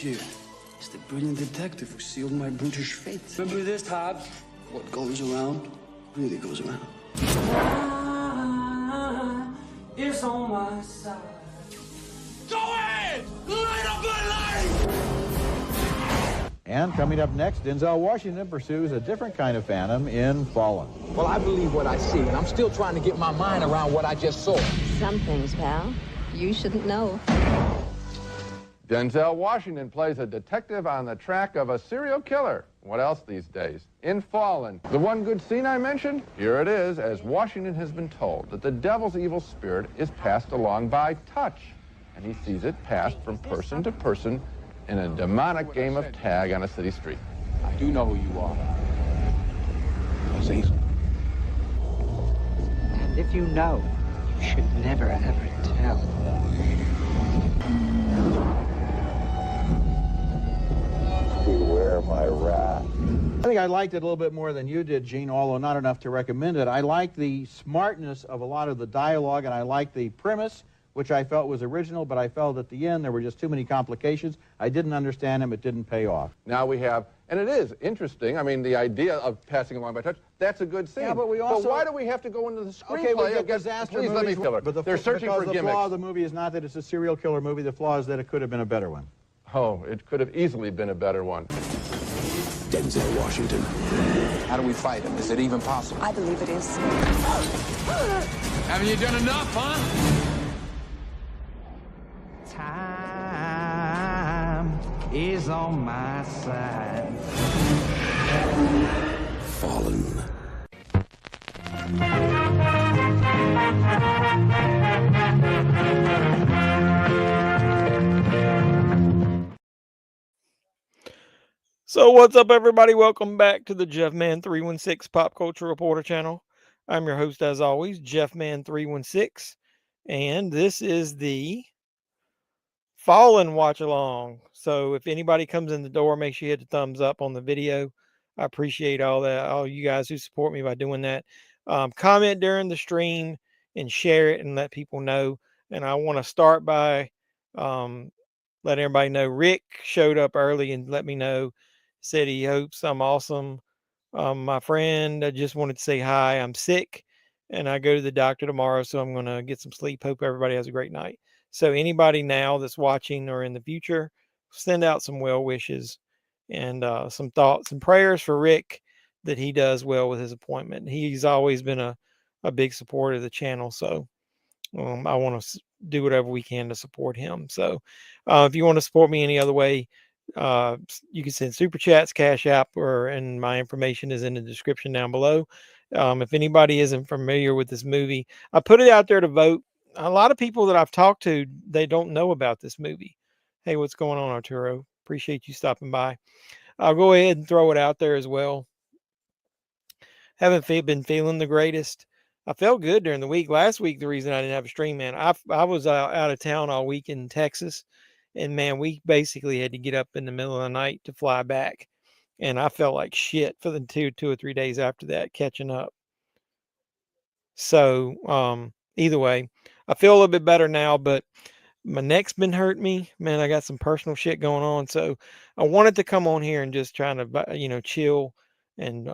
monsieur is the brilliant detective who sealed my brutish fate. Remember this, Hobbs? What goes around really goes around. It's on my side. Go ahead! Light up my life! And coming up next, Denzel Washington pursues a different kind of phantom in Fallen. Well, I believe what I see, and I'm still trying to get my mind around what I just saw. Some things, pal, you shouldn't know. Denzel Washington plays a detective on the track of a serial killer. What else these days? In Fallen, the one good scene I mentioned, here it is, as Washington has been told that the devil's evil spirit is passed along by touch, and he sees it passed from person to person in a demonic game of tag on a city street. I do know who you are. Cecil. And if you know, you should never, ever tell. Beware my wrath. I think I liked it a little bit more than you did, Gene, although not enough to recommend it. I liked the smartness of a lot of the dialogue, and I liked the premise, which I felt was original, but I felt at the end there were just too many complications. I didn't understand them. It didn't pay off. Now we have, and it is interesting, I mean, the idea of passing along by touch, that's a good scene. Yeah, but we also... But why do we have to go into the screenplay? Okay, well, against disaster please movies, let me killer. But They're searching for gimmicks. The flaw of the movie is not that it's a serial killer movie. The flaw is that it could have been a better one. Oh, it could have easily been a better one. Denzel Washington. How do we fight him? Is it even possible? I believe it is. Haven't you done enough, huh? Time is on my side. Fallen. So what's up, everybody? Welcome back to the JEFFMAN316 Pop Culture Reporter channel. I'm your host, as always, JEFFMAN316, and this is the Fallen watch along. So if anybody comes in the door, make sure you hit the thumbs up on the video. I appreciate all you guys who support me by doing that. Comment during the stream and share it and let people know. And I want to start by letting everybody know Rick showed up early and let me know. Said he hopes I'm awesome. My friend, I just wanted to say hi. I'm sick and I go to the doctor tomorrow, so I'm going to get some sleep. Hope everybody has a great night. So anybody now that's watching or in the future, send out some well wishes and some thoughts and prayers for Rick, that he does well with his appointment. He's always been a big supporter of the channel. So I want to do whatever we can to support him. So if you want to support me any other way, you can send super chats, Cash App, and my information is in the description down below. If anybody isn't familiar with this movie, I put it out there to vote. A lot of people that I've talked to, they don't know about this movie. Hey, what's going on, Arturo? Appreciate you stopping by. I'll go ahead and throw it out there as well. Haven't been feeling the greatest. I felt good during the week. Last week, the reason I didn't have a stream, man, I was out of town all week in Texas. And man, we basically had to get up in the middle of the night to fly back. And I felt like shit for the two or 3 days after that, catching up. So either way, I feel a little bit better now, but my neck's been hurting me. Man, I got some personal shit going on. So I wanted to come on here and just trying to, chill and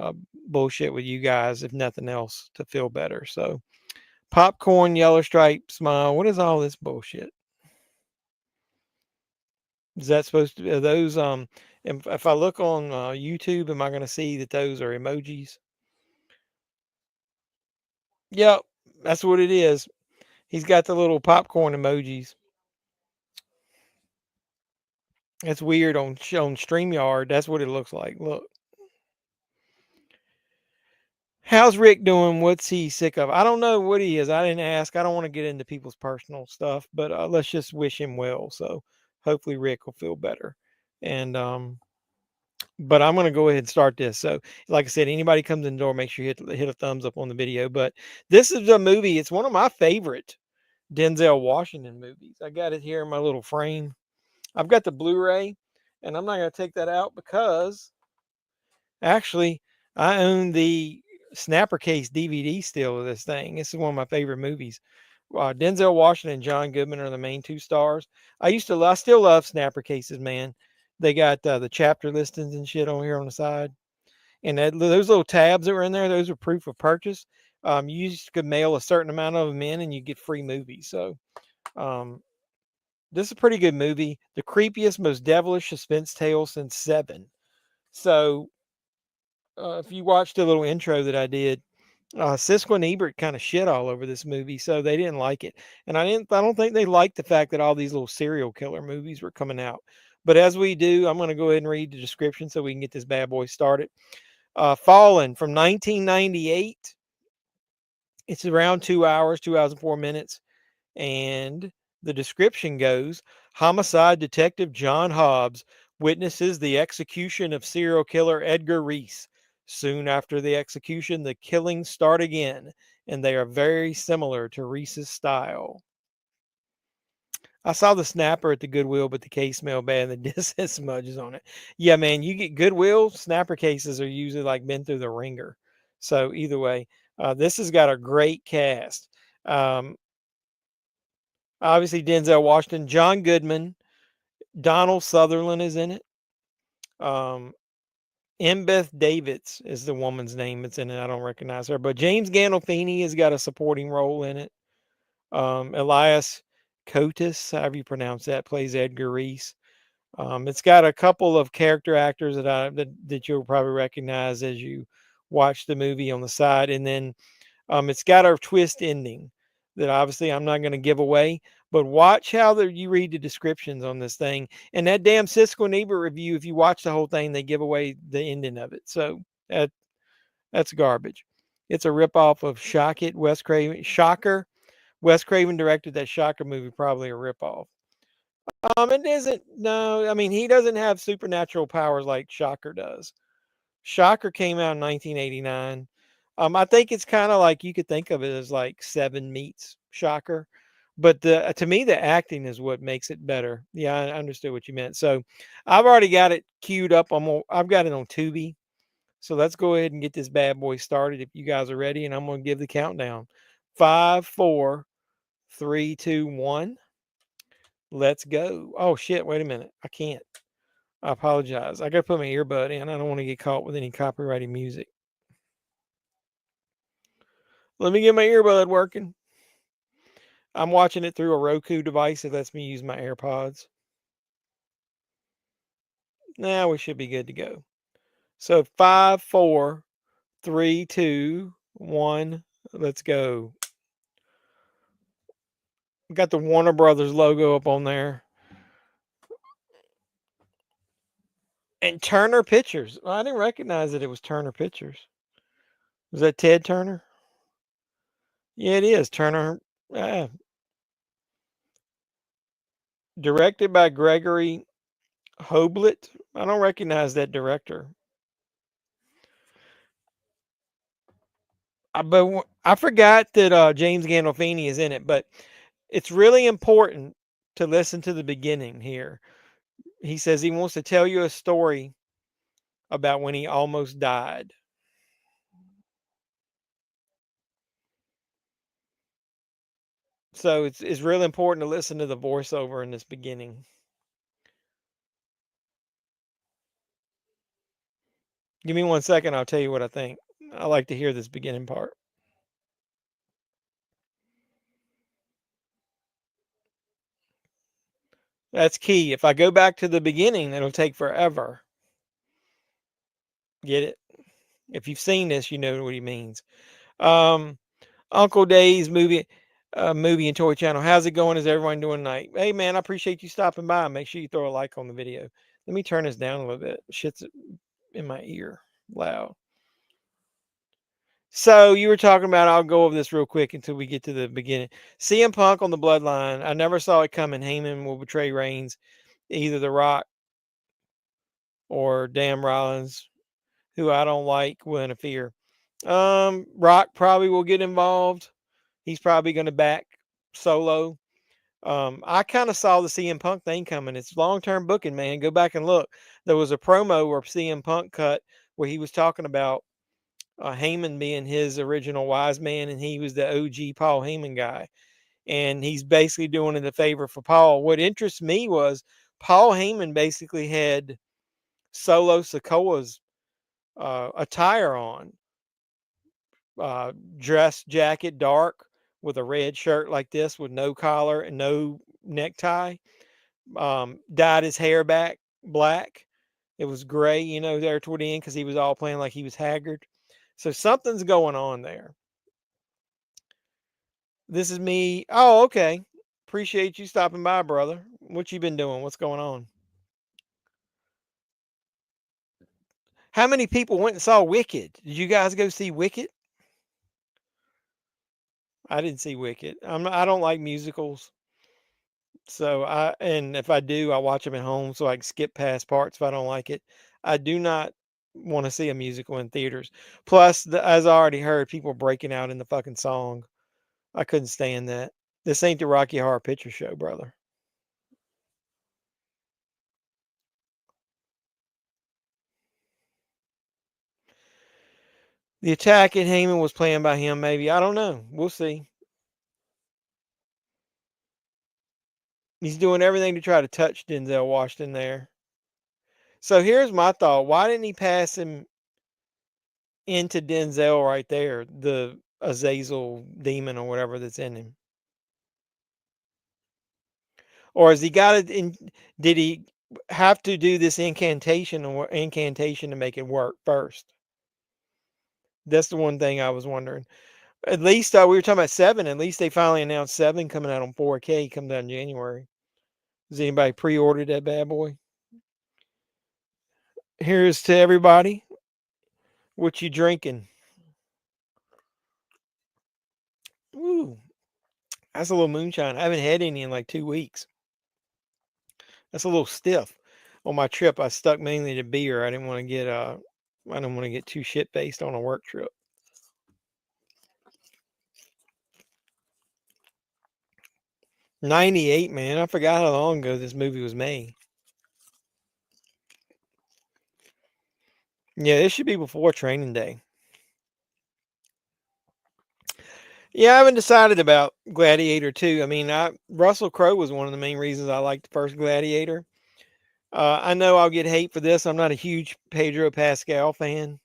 bullshit with you guys, if nothing else, to feel better. So popcorn, yellow stripe, smile. What is all this bullshit? Is that supposed to be those? If I look on YouTube, am I going to see that those are emojis? Yep, that's what it is. He's got the little popcorn emojis. It's weird on StreamYard. That's what it looks like. Look. How's Rick doing? What's he sick of? I don't know what he is. I didn't ask. I don't want to get into people's personal stuff, but let's just wish him well. So hopefully Rick will feel better. And but I'm going to go ahead and start this. So like I said, anybody comes in the door, make sure you hit a thumbs up on the video. But this is a movie. It's one of my favorite Denzel Washington movies. I got it here in my little frame. I've got the Blu-ray, and I'm not going to take that out because actually I own the Snapper Case DVD still of this thing. This is one of my favorite movies. Denzel Washington and John Goodman are the main two stars. I still love Snapper Cases, man. They got the chapter listings and shit on here on the side. And those little tabs that were in there, those are proof of purchase. You just could mail a certain amount of them in and you get free movies. So this is a pretty good movie. The creepiest, most devilish suspense tale since Seven. So if you watched the little intro that I did, Siskel and Ebert kind of shit all over this movie, so they didn't like it. And I don't think they liked the fact that all these little serial killer movies were coming out. But as we do, I'm going to go ahead and read the description so we can get this bad boy started. Fallen from 1998. It's around 2 hours, 2 hours and 4 minutes. And the description goes, homicide detective John Hobbs witnesses the execution of serial killer Edgar Reese. Soon after the execution, the killings start again, and they are very similar to Reese's style. I saw the snapper at the Goodwill, but the case smelled bad and the disc has smudges on it. Yeah, man, you get Goodwill, snapper cases are usually like been through the ringer. So either way, this has got a great cast. Obviously, Denzel Washington, John Goodman, Donald Sutherland is in it. Embeth Davids is the woman's name that's in it. I don't recognize her, but James Gandolfini has got a supporting role in it. Elias Kotis, however you pronounce that, plays Edgar Reese. It's got a couple of character actors that you'll probably recognize as you watch the movie on the side, and then it's got a twist ending that obviously I'm not going to give away. But watch how you read the descriptions on this thing. And that damn Siskel and Ebert review, if you watch the whole thing, they give away the ending of it. So that's garbage. It's a ripoff of Wes Craven. Shocker. Wes Craven directed that Shocker movie, probably a ripoff. It isn't. No, I mean, he doesn't have supernatural powers like Shocker does. Shocker came out in 1989. I think it's kind of like you could think of it as like Seven meets Shocker. But to me, the acting is what makes it better. Yeah, I understood what you meant. So I've already got it queued up. I've got it on Tubi. So let's go ahead and get this bad boy started if you guys are ready. And I'm going to give the countdown. 5, 4, 3, 2, 1. Let's go. Oh, shit. Wait a minute. I can't. I apologize. I got to put my earbud in. I don't want to get caught with any copyrighted music. Let me get my earbud working. I'm watching it through a Roku device. It lets me use my AirPods. Now we should be good to go. So 5, 4, 3, 2, 1. Let's go. We got the Warner Brothers logo up on there. And Turner Pictures. Well, I didn't recognize that it was Turner Pictures. Was that Ted Turner? Yeah, it is. Turner. Directed by Gregory Hoblit. I don't recognize that director. But I forgot that James Gandolfini is in it. But it's really important to listen to the beginning here. He says he wants to tell you a story about when he almost died. So it's really important to listen to the voiceover in this beginning. Give me 1 second. I'll tell you what I think. I like to hear this beginning part. That's key. If I go back to the beginning, it'll take forever. Get it? If you've seen this, you know what he means. Uncle Dave's movie and toy channel. How's it going? Is everyone doing tonight? Hey man, I appreciate you stopping by. Make sure you throw a like on the video. Let me turn this down a little bit. Shit's in my ear loud. So you were talking about, I'll go over this real quick until we get to the beginning. CM Punk on the Bloodline. I never saw it coming. Heyman will betray Reigns, either The Rock or Dan Rollins, who I don't like, will interfere. Rock probably will get involved. He's probably going to back Solo. I kind of saw the CM Punk thing coming. It's long-term booking, man. Go back and look. There was a promo where CM Punk cut where he was talking about Heyman being his original wise man, and he was the OG Paul Heyman guy. And he's basically doing it a favor for Paul. What interests me was Paul Heyman basically had Solo Sikoa's attire on. Dress jacket, dark, with a red shirt like this with no collar and no necktie. Dyed his hair back black. It was gray, there toward the end because he was all playing like he was haggard. So something's going on there. This is me. Oh, okay. Appreciate you stopping by, brother. What you been doing? What's going on? How many people went and saw Wicked? Did you guys go see Wicked? I didn't see Wicked. I don't like musicals. So and if I do, I watch them at home so I can skip past parts if I don't like it. I do not want to see a musical in theaters. Plus, as I already heard, people breaking out in the fucking song. I couldn't stand that. This ain't the Rocky Horror Picture Show, brother. The attack at Heyman was planned by him, maybe. I don't know. We'll see. He's doing everything to try to touch Denzel Washington there. So here's my thought. Why didn't he pass him into Denzel right there, the Azazel demon or whatever that's in him? Or has he got it? Did he have to do this incantation to make it work first? That's the one thing I was wondering. At least we were talking about 7. At least they finally announced 7 coming out on 4K, coming out in January. Has anybody pre-ordered that bad boy? Here's to everybody. What you drinking? Ooh, that's a little moonshine. I haven't had any in like 2 weeks. That's a little stiff. On my trip, I stuck mainly to beer. I didn't want to get too shit faced on a work trip. '98, man. I forgot how long ago this movie was made. Yeah, this should be before Training Day. Yeah, I haven't decided about Gladiator 2. I mean, Russell Crowe was one of the main reasons I liked the first Gladiator. I know I'll get hate for this. I'm not a huge Pedro Pascal fan.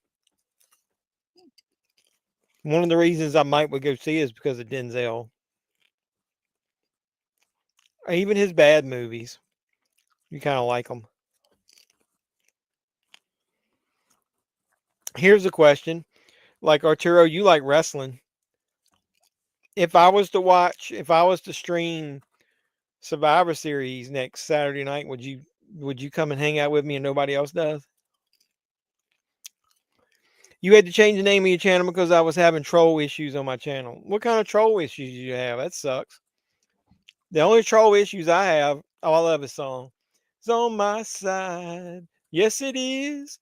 One of the reasons I might would go see is because of Denzel. Even his bad movies, you kind of like them. Here's a question. Like Arturo, you like wrestling. If I was to stream Survivor Series next Saturday night, would you come and hang out with me and nobody else does? You had to change the name of your channel because I was having troll issues on my channel. What kind of troll issues do you have? That sucks. The only troll issues I have, I love his song. It's on my side. Yes, it is.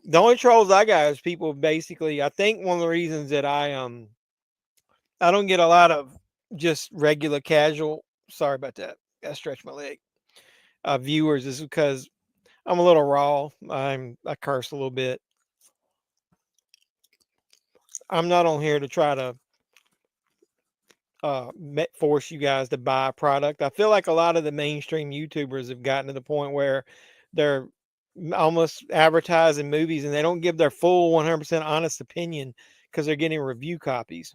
The only trolls I got is people basically, I think one of the reasons that I don't get a lot of just regular casual, sorry about that. I stretch my leg. Viewers is because I'm a little raw. I curse a little bit. I'm not on here to try to force you guys to buy a product. I feel like a lot of the mainstream YouTubers have gotten to the point where they're almost advertising movies and they don't give their full 100% honest opinion because they're getting review copies.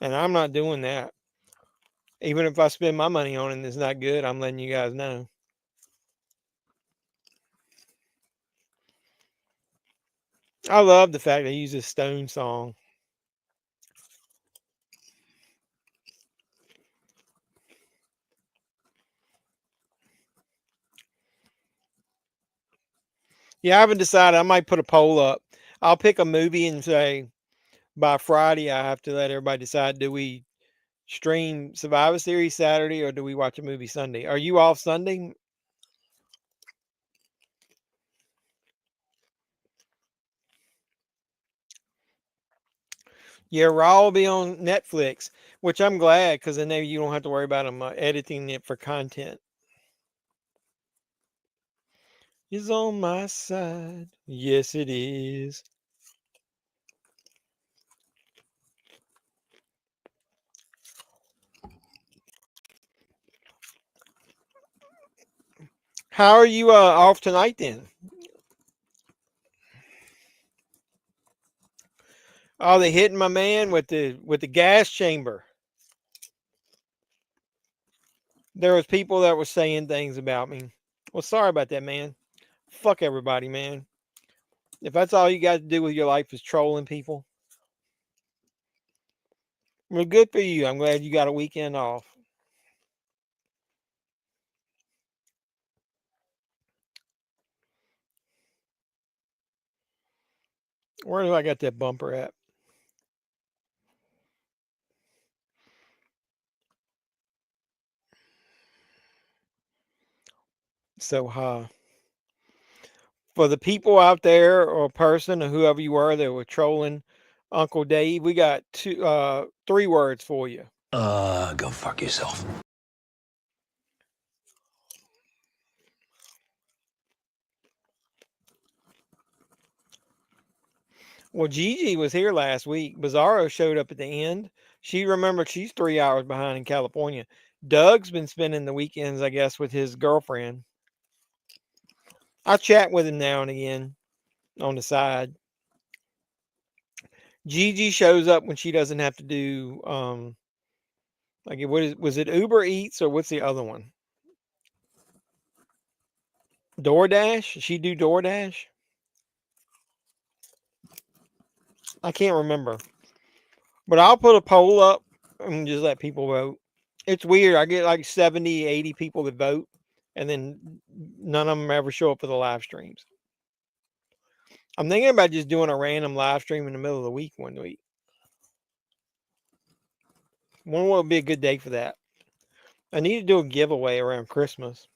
And I'm not doing that. Even if I spend my money on it and it's not good, I'm letting you guys know. I love the fact they use this Stone song. Yeah, I haven't decided. I might put a poll up. I'll pick a movie and say by Friday I have to let everybody decide, do we stream Survivor Series Saturday or do we watch a movie Sunday? Are you off Sunday? Yeah, Raw will be on Netflix, which I'm glad because then you don't have to worry about them editing it for content. It's on my side. Yes, it is. How are you off tonight then? Oh, they hitting my man with the gas chamber. There was people that were saying things about me. Well, sorry about that, man. Fuck everybody, man. If that's all you got to do with your life is trolling people, well, good for you. I'm glad you got a weekend off. Where do I got that bumper at? So, for the people out there or person or whoever you were that were trolling Uncle Dave, we got 3 words for you. Go fuck yourself. Well, Gigi was here last week. Bizarro showed up at the end. She remembered she's 3 hours behind in California. Doug's been spending the weekends, I guess, with his girlfriend. I chat with him now and again on the side. Gigi shows up when she doesn't have to do like was it Uber Eats or what's the other one? DoorDash? She do DoorDash? I can't remember. But I'll put a poll up and just let people vote. It's weird. I get like 70, 80 people that vote, and then none of them ever show up for the live streams. I'm thinking about just doing a random live stream in the middle of the week one week. When will be a good day for that? I need to do a giveaway around Christmas.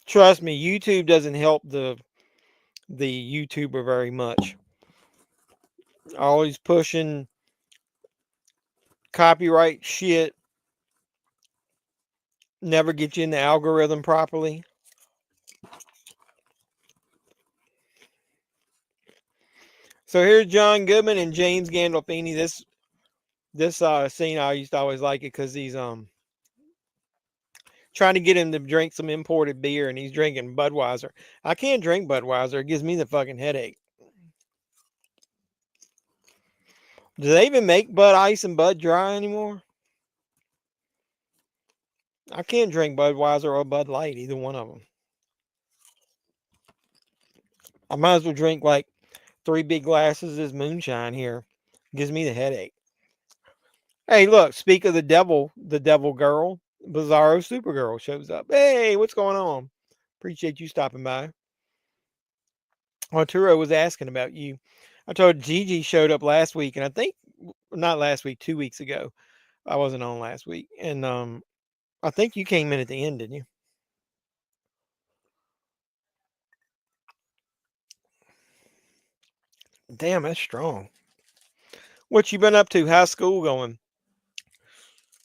Trust me, YouTube doesn't help the YouTuber very much. Always pushing copyright shit. Never get you in the algorithm properly. So here's John Goodman and James Gandolfini. This scene I used to always like it because he's trying to get him to drink some imported beer and he's drinking Budweiser. I can't drink Budweiser. It gives me the fucking headache. Do they even make Bud Ice and Bud Dry anymore? I can't drink Budweiser or Bud Light, either one of them. I might as well drink like 3 big glasses of this moonshine here. Gives me the headache. Hey, look, speak of the devil girl, Bizarro Supergirl shows up. Hey, what's going on? Appreciate you stopping by. Arturo was asking about you. I told Gigi showed up last week, and I think not last week, 2 weeks ago. I wasn't on last week, and I think you came in at the end, didn't you? Damn, that's strong. What you been up to? How's school going?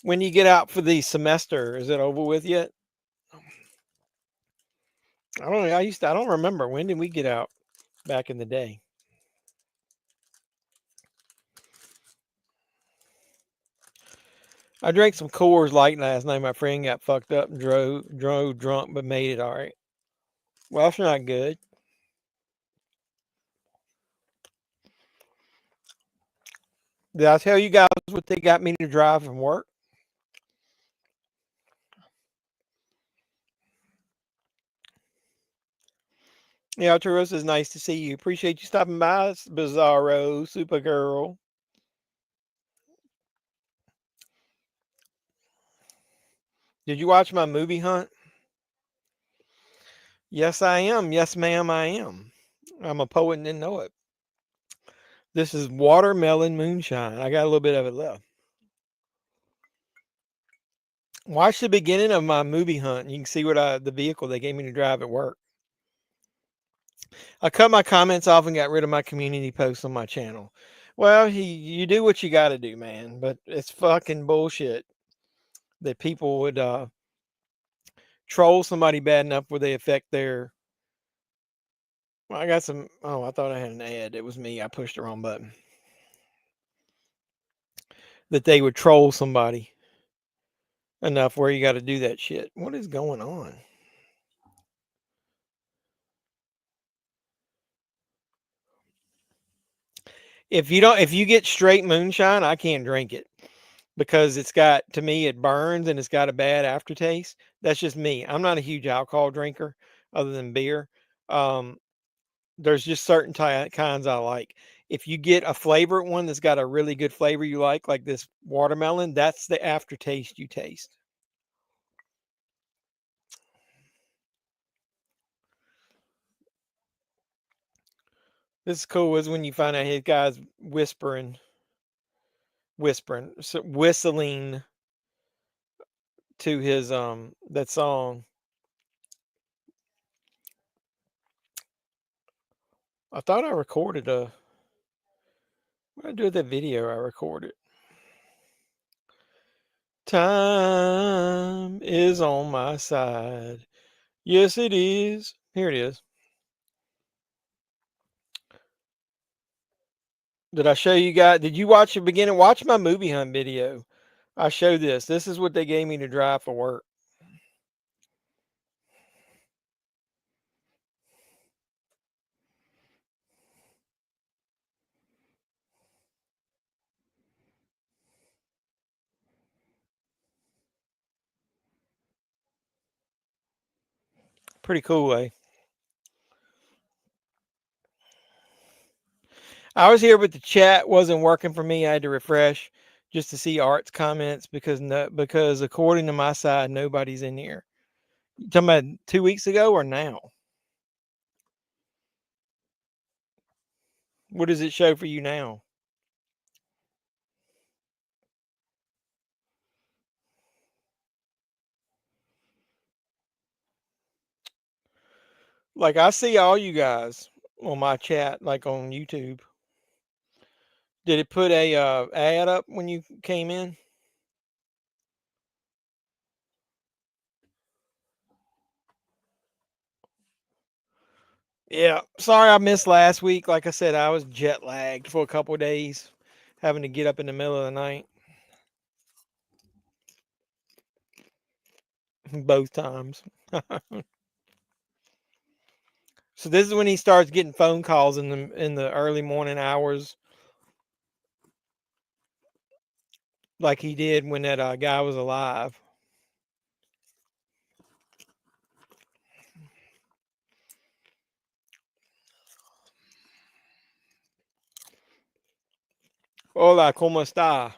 When you get out for the semester, is it over with yet? I don't know. I don't remember. When did we get out back in the day? I drank some Coors Light last night. My friend got fucked up and drove drunk, but made it all right. Well, that's not good. Did I tell you guys what they got me to drive from work? Yeah, Arturo says nice to see you. Appreciate you stopping by, Bizarro Supergirl. Did you watch my movie hunt? Yes, I am. Yes, ma'am, I am. I'm a poet and didn't know it. This is watermelon moonshine. I got a little bit of it left. Watch the beginning of my movie hunt. You can see what the vehicle they gave me to drive at work. I cut my comments off and got rid of my community posts on my channel. Well, you do what you got to do, man. But it's fucking bullshit that people would troll somebody bad enough where they affect their. Well, I got some. Oh, I thought I had an ad. It was me. I pushed the wrong button. That they would troll somebody enough where you got to do that shit. What is going on? If you get straight moonshine, I can't drink it because to me, it burns and it's got a bad aftertaste. That's just me. I'm not a huge alcohol drinker other than beer. Um, there's just certain kinds I like. If you get a flavored one that's got a really good flavor you like this watermelon, that's the aftertaste you taste. This is cool is when you find out his guy's whispering, whistling to his that song. I thought I recorded what did I do with that video I recorded? Time is on my side. Yes, it is. Here it is. Did I show you guys? Did you watch the beginning? Watch my movie hunt video. I show this. This is what they gave me to drive for work. Pretty cool, eh? I was here, but the chat wasn't working for me. I had to refresh just to see Art's comments because according to my side, nobody's in here. You talking about 2 weeks ago or now? What does it show for you now? Like I see all you guys on my chat, like on YouTube. Did it put a ad up when you came in? Yeah, sorry I missed last week. Like I said, I was jet lagged for a couple of days, having to get up in the middle of the night. Both times. So this is when he starts getting phone calls in the early morning hours, like he did when that guy was alive. Hola, ¿cómo está?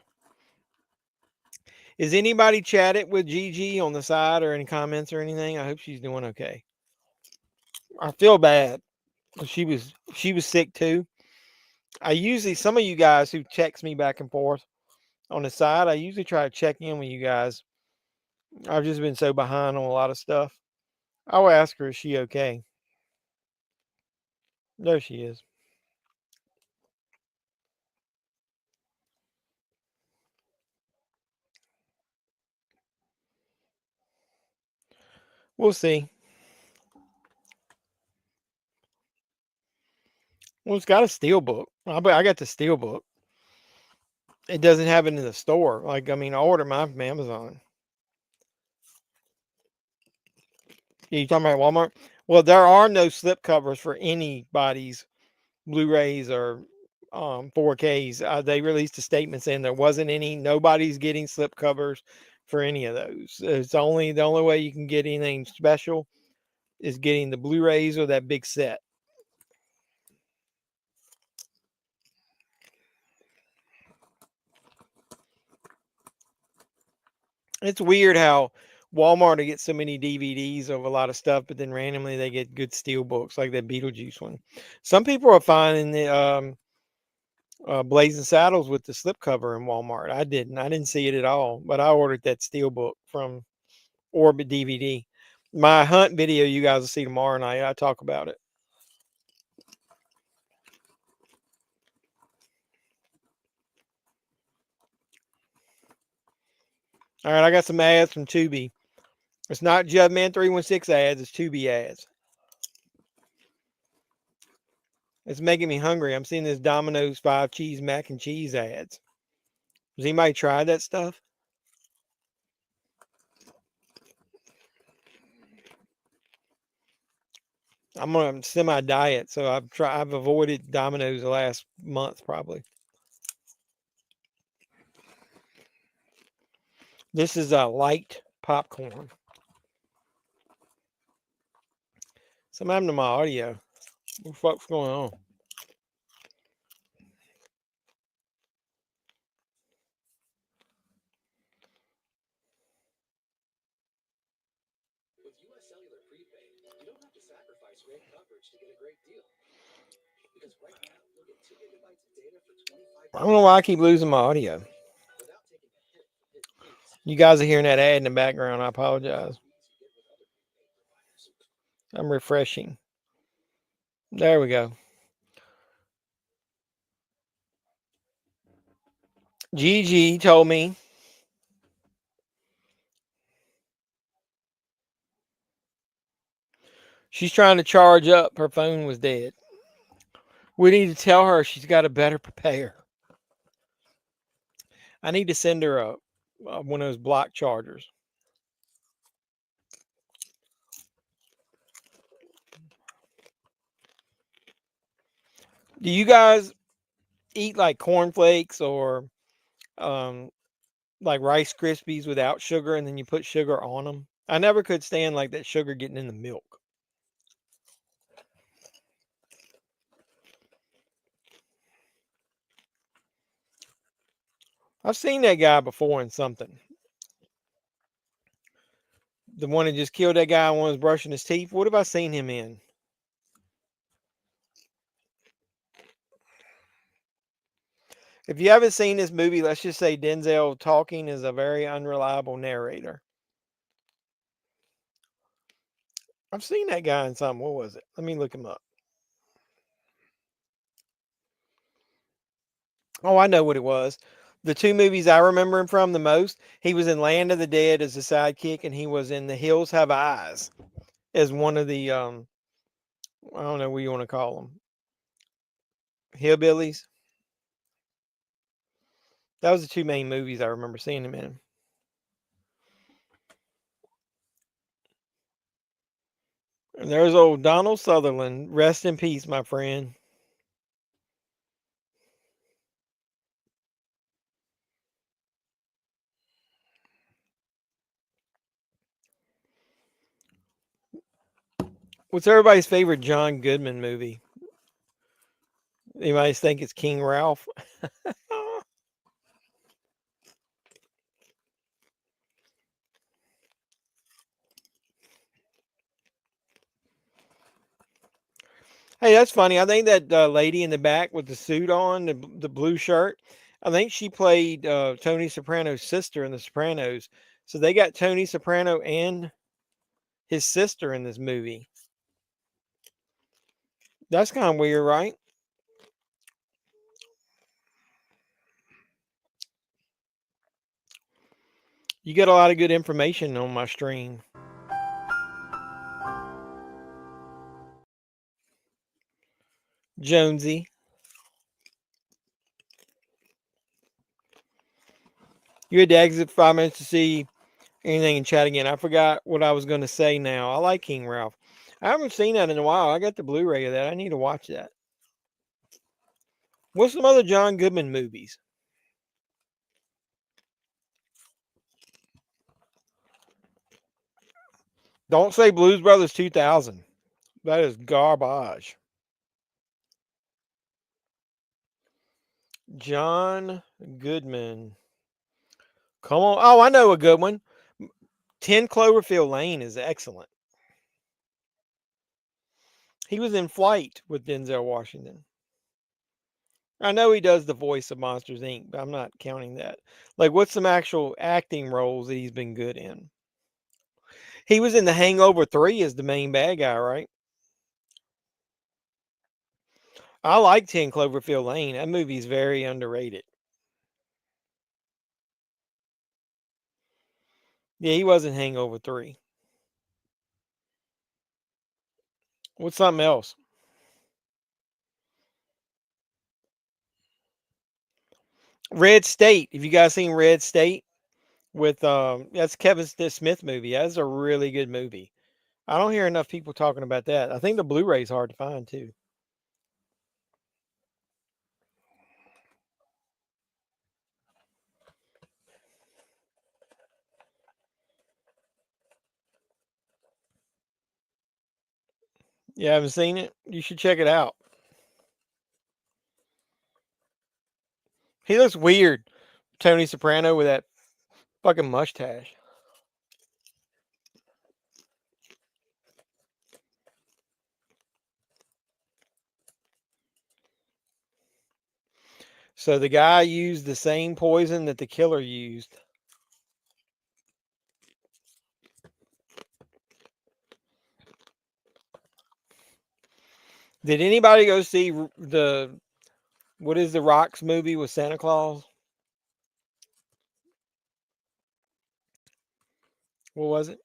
Is anybody chatted with Gigi on the side or any comments or anything? I hope she's doing okay. I feel bad. She was sick too. I usually some of you guys who text me back and forth on the side, I usually try to check in with you guys. I've just been so behind on a lot of stuff. I'll ask her, is she okay? There she is. We'll see. Well, it's got a steel book. I got the steel book. It doesn't have it in the store. Like, I mean, I ordered mine from Amazon. You talking about Walmart? Well, there are no slip covers for anybody's Blu-rays or 4Ks. They released a statement saying there wasn't any. Nobody's getting slip covers for any of those. It's the only way you can get anything special is getting the Blu-rays or that big set. It's weird how Walmart gets so many DVDs of a lot of stuff, but then randomly they get good steel books like that Beetlejuice one. Some people are finding the Blazing Saddles with the slipcover in Walmart. I didn't see it at all, but I ordered that steel book from Orbit DVD. My hunt video you guys will see tomorrow night. I talk about it. All right, I got some ads from Tubi. It's not JEFFMAN316 ads, it's Tubi ads. It's making me hungry. I'm seeing this Domino's 5 cheese mac and cheese ads. Has anybody tried that stuff? I'm on a semi-diet, so I've avoided Domino's the last month probably. This is a light popcorn. Something happened to my audio. What the fuck's going on? I don't know why I keep losing my audio. You guys are hearing that ad in the background. I apologize. I'm refreshing. There we go. Gigi told me she's trying to charge up. Her phone was dead. We need to tell her she's got to better prepare. I need to send her one of those block chargers. Do you guys eat like cornflakes or like Rice Krispies without sugar and then you put sugar on them? I never could stand like that sugar getting in the milk. I've seen that guy before in something. The one that just killed that guy when he was brushing his teeth. What have I seen him in? If you haven't seen this movie, let's just say Denzel talking is a very unreliable narrator. I've seen that guy in something. What was it? Let me look him up. Oh, I know what it was. The two movies I remember him from the most, he was in Land of the Dead as a sidekick, and he was in The Hills Have Eyes as one of the, I don't know what you want to call them, hillbillies. That was the two main movies I remember seeing him in. And there's old Donald Sutherland. Rest in peace, my friend. What's everybody's favorite John Goodman movie? Anybody think it's King Ralph? Hey, that's funny. I think that lady in the back with the suit on, the blue shirt, I think she played Tony Soprano's sister in The Sopranos. So they got Tony Soprano and his sister in this movie. That's kind of weird, right? You get a lot of good information on my stream. Jonesy. You had to exit 5 minutes to see anything in chat again. I forgot what I was going to say now. I like King Ralph. I haven't seen that in a while. I got the Blu-ray of that. I need to watch that. What's some other John Goodman movies? Don't say Blues Brothers 2000. That is garbage. John Goodman. Come on. Oh, I know a good one. 10 Cloverfield Lane is excellent. He was in Flight with Denzel Washington. I know he does the voice of Monsters Inc., but I'm not counting that. Like, what's some actual acting roles that he's been good in? He was in The Hangover 3 as the main bad guy, right? I like 10 Cloverfield Lane. That movie's very underrated. Yeah, he was in Hangover 3. What's something else? Red State. Have you guys seen Red State? With that's Kevin Smith movie. That's a really good movie. I don't hear enough people talking about that. I think the Blu-ray's hard to find too. You haven't seen it? You should check it out. He looks weird. Tony Soprano with that fucking mustache. So the guy used the same poison that the killer used. Did anybody go see what is the Rocks movie with Santa Claus? What was it?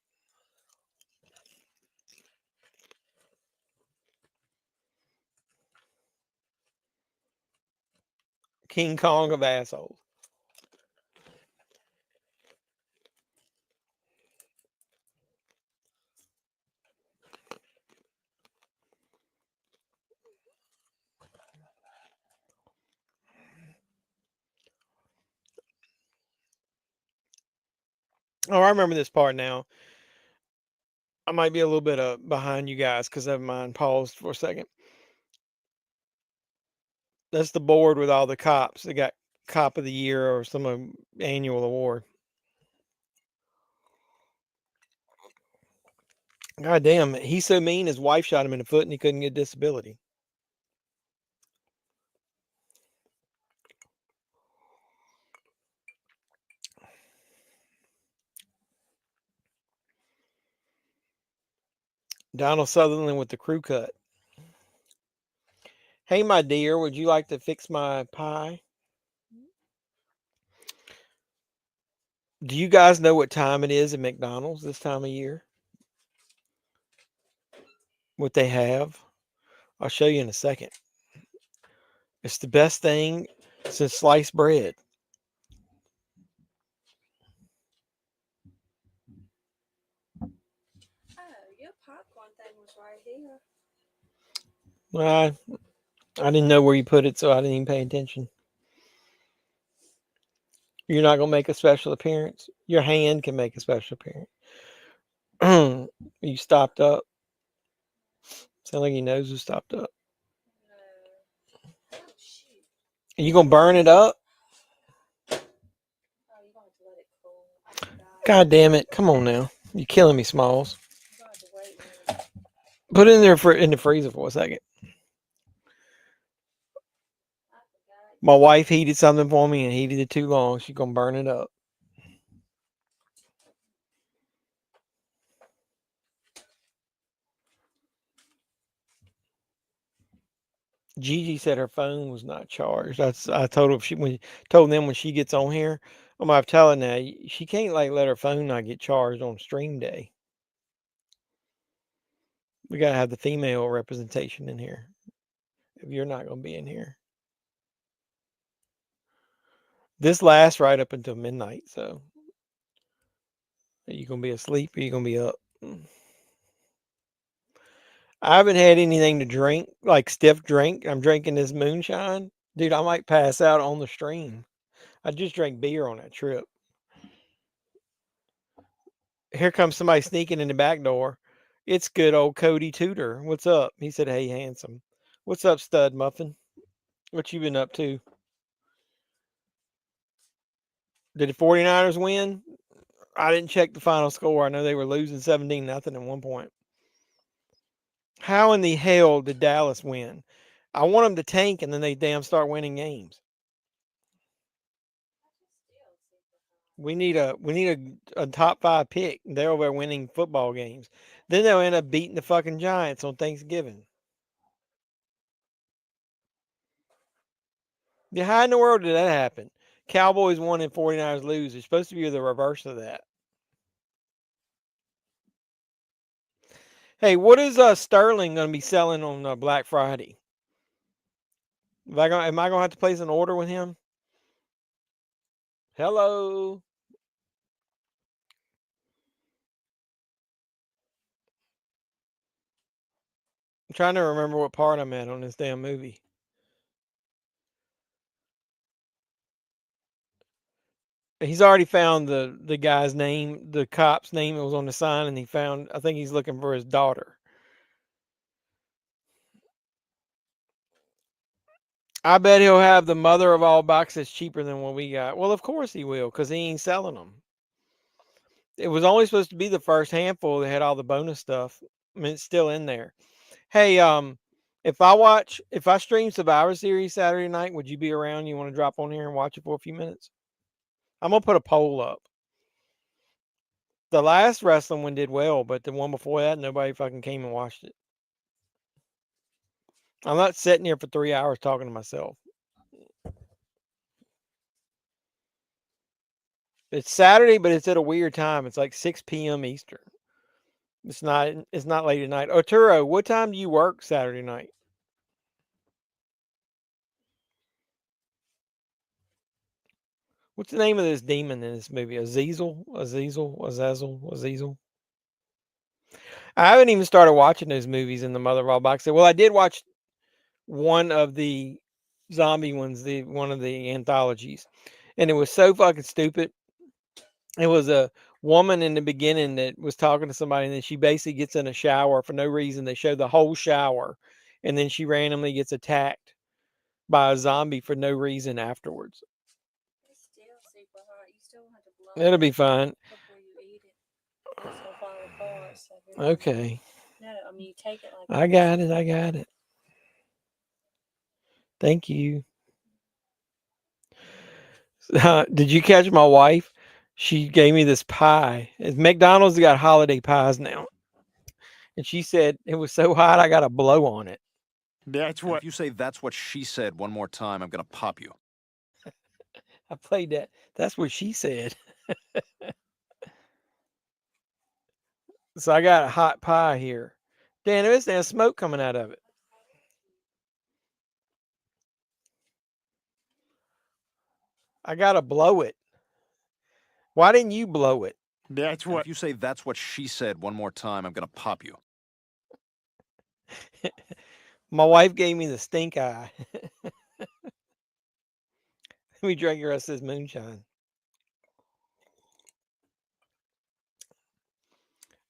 King Kong of assholes. Oh, I remember this part now. I might be a little bit behind you guys because I have mine paused for a second. That's the board with all the cops. They got Cop of the Year or some annual award. God damn, he's so mean. His wife shot him in the foot and he couldn't get disability. Donald Sutherland with the crew cut. Hey, my dear, would you like to fix my pie? Do you guys know what time it is at McDonald's this time of year? What they have? I'll show you in a second. It's the best thing since sliced bread. Oh, your popcorn thing was right here. Well, I didn't know where you put it, so I didn't even pay attention. You're not going to make a special appearance? Your hand can make a special appearance. You stopped up. Sound like your nose was stopped up. Oh, shoot. Are you going to burn it up? Oh, you're going to let it cool. I forgot. God damn it. Come on now. You're killing me, Smalls. You're going to wait a minute. Put it in there in the freezer for a second. My wife heated something for me and heated it too long. She's going to burn it up. Gigi said her phone was not charged. I told her told them when she gets on here, I'm gonna have to tell her now she can't like let her phone not get charged on stream day. We gotta have the female representation in here. If you're not gonna be in here, this lasts right up until midnight. So, are you gonna be asleep or are you gonna be up? I haven't had anything to drink, like stiff drink. I'm drinking this moonshine, dude. I might pass out on the stream. I just drank beer on that trip. Here comes somebody sneaking in the back door. It's good old Cody Tudor. What's up? He said, hey, handsome. What's up, stud muffin? What you been up to? Did the 49ers win? I didn't check the final score. I know they were losing 17-0 at one point. How in the hell did Dallas win? I want them to tank and then they damn start winning games. We need a top 5 pick. They're over winning football games. Then they'll end up beating the fucking Giants on Thanksgiving. Yeah, how in the world did that happen? Cowboys won and 49ers lose. It's supposed to be the reverse of that. Hey, what is Sterling going to be selling on Black Friday? Am I going to have to place an order with him? Hello. I'm trying to remember what part I'm at on this damn movie. He's already found the guy's name, the cop's name that was on the sign, and I think he's looking for his daughter. I bet he'll have the mother of all boxes cheaper than what we got. Well, of course he will, because he ain't selling them. It was only supposed to be the first handful that had all the bonus stuff. I mean, it's still in there. Hey, if I stream Survivor Series Saturday night, would you be around? You want to drop on here and watch it for a few minutes? I'm gonna put a poll up. The last wrestling one did well, but the one before that, nobody fucking came and watched it. I'm not sitting here for 3 hours talking to myself. It's Saturday, but it's at a weird time. It's like 6 p.m. Eastern. It's not late at night. Arturo, what time do you work Saturday night? What's the name of this demon in this movie? Azazel? I haven't even started watching those movies in the mother of all boxes. Well, I did watch one of the zombie ones, one of the anthologies, and it was so fucking stupid. It was a woman in the beginning that was talking to somebody, and then she basically gets in a shower for no reason. They show the whole shower, and then she randomly gets attacked by a zombie for no reason afterwards. It's still super hot. You still have to blow It'll be it fine. before you eat it. It's gonna fall apart. So Okay. no, I mean you take it like I got it. Thank you. Did you catch my wife? She gave me this pie. McDonald's got holiday pies now. And she said it was so hot I got a blow on it. That's what. If you say that's what she said one more time, I'm gonna pop you. I played that. That's what she said. So I got a hot pie here. Dan, there's smoke coming out of it. I gotta blow it. Why didn't you blow it? That's what. If you say that's what she said one more time, I'm gonna pop you. My wife gave me the stink eye. Let me drink the rest of this moonshine.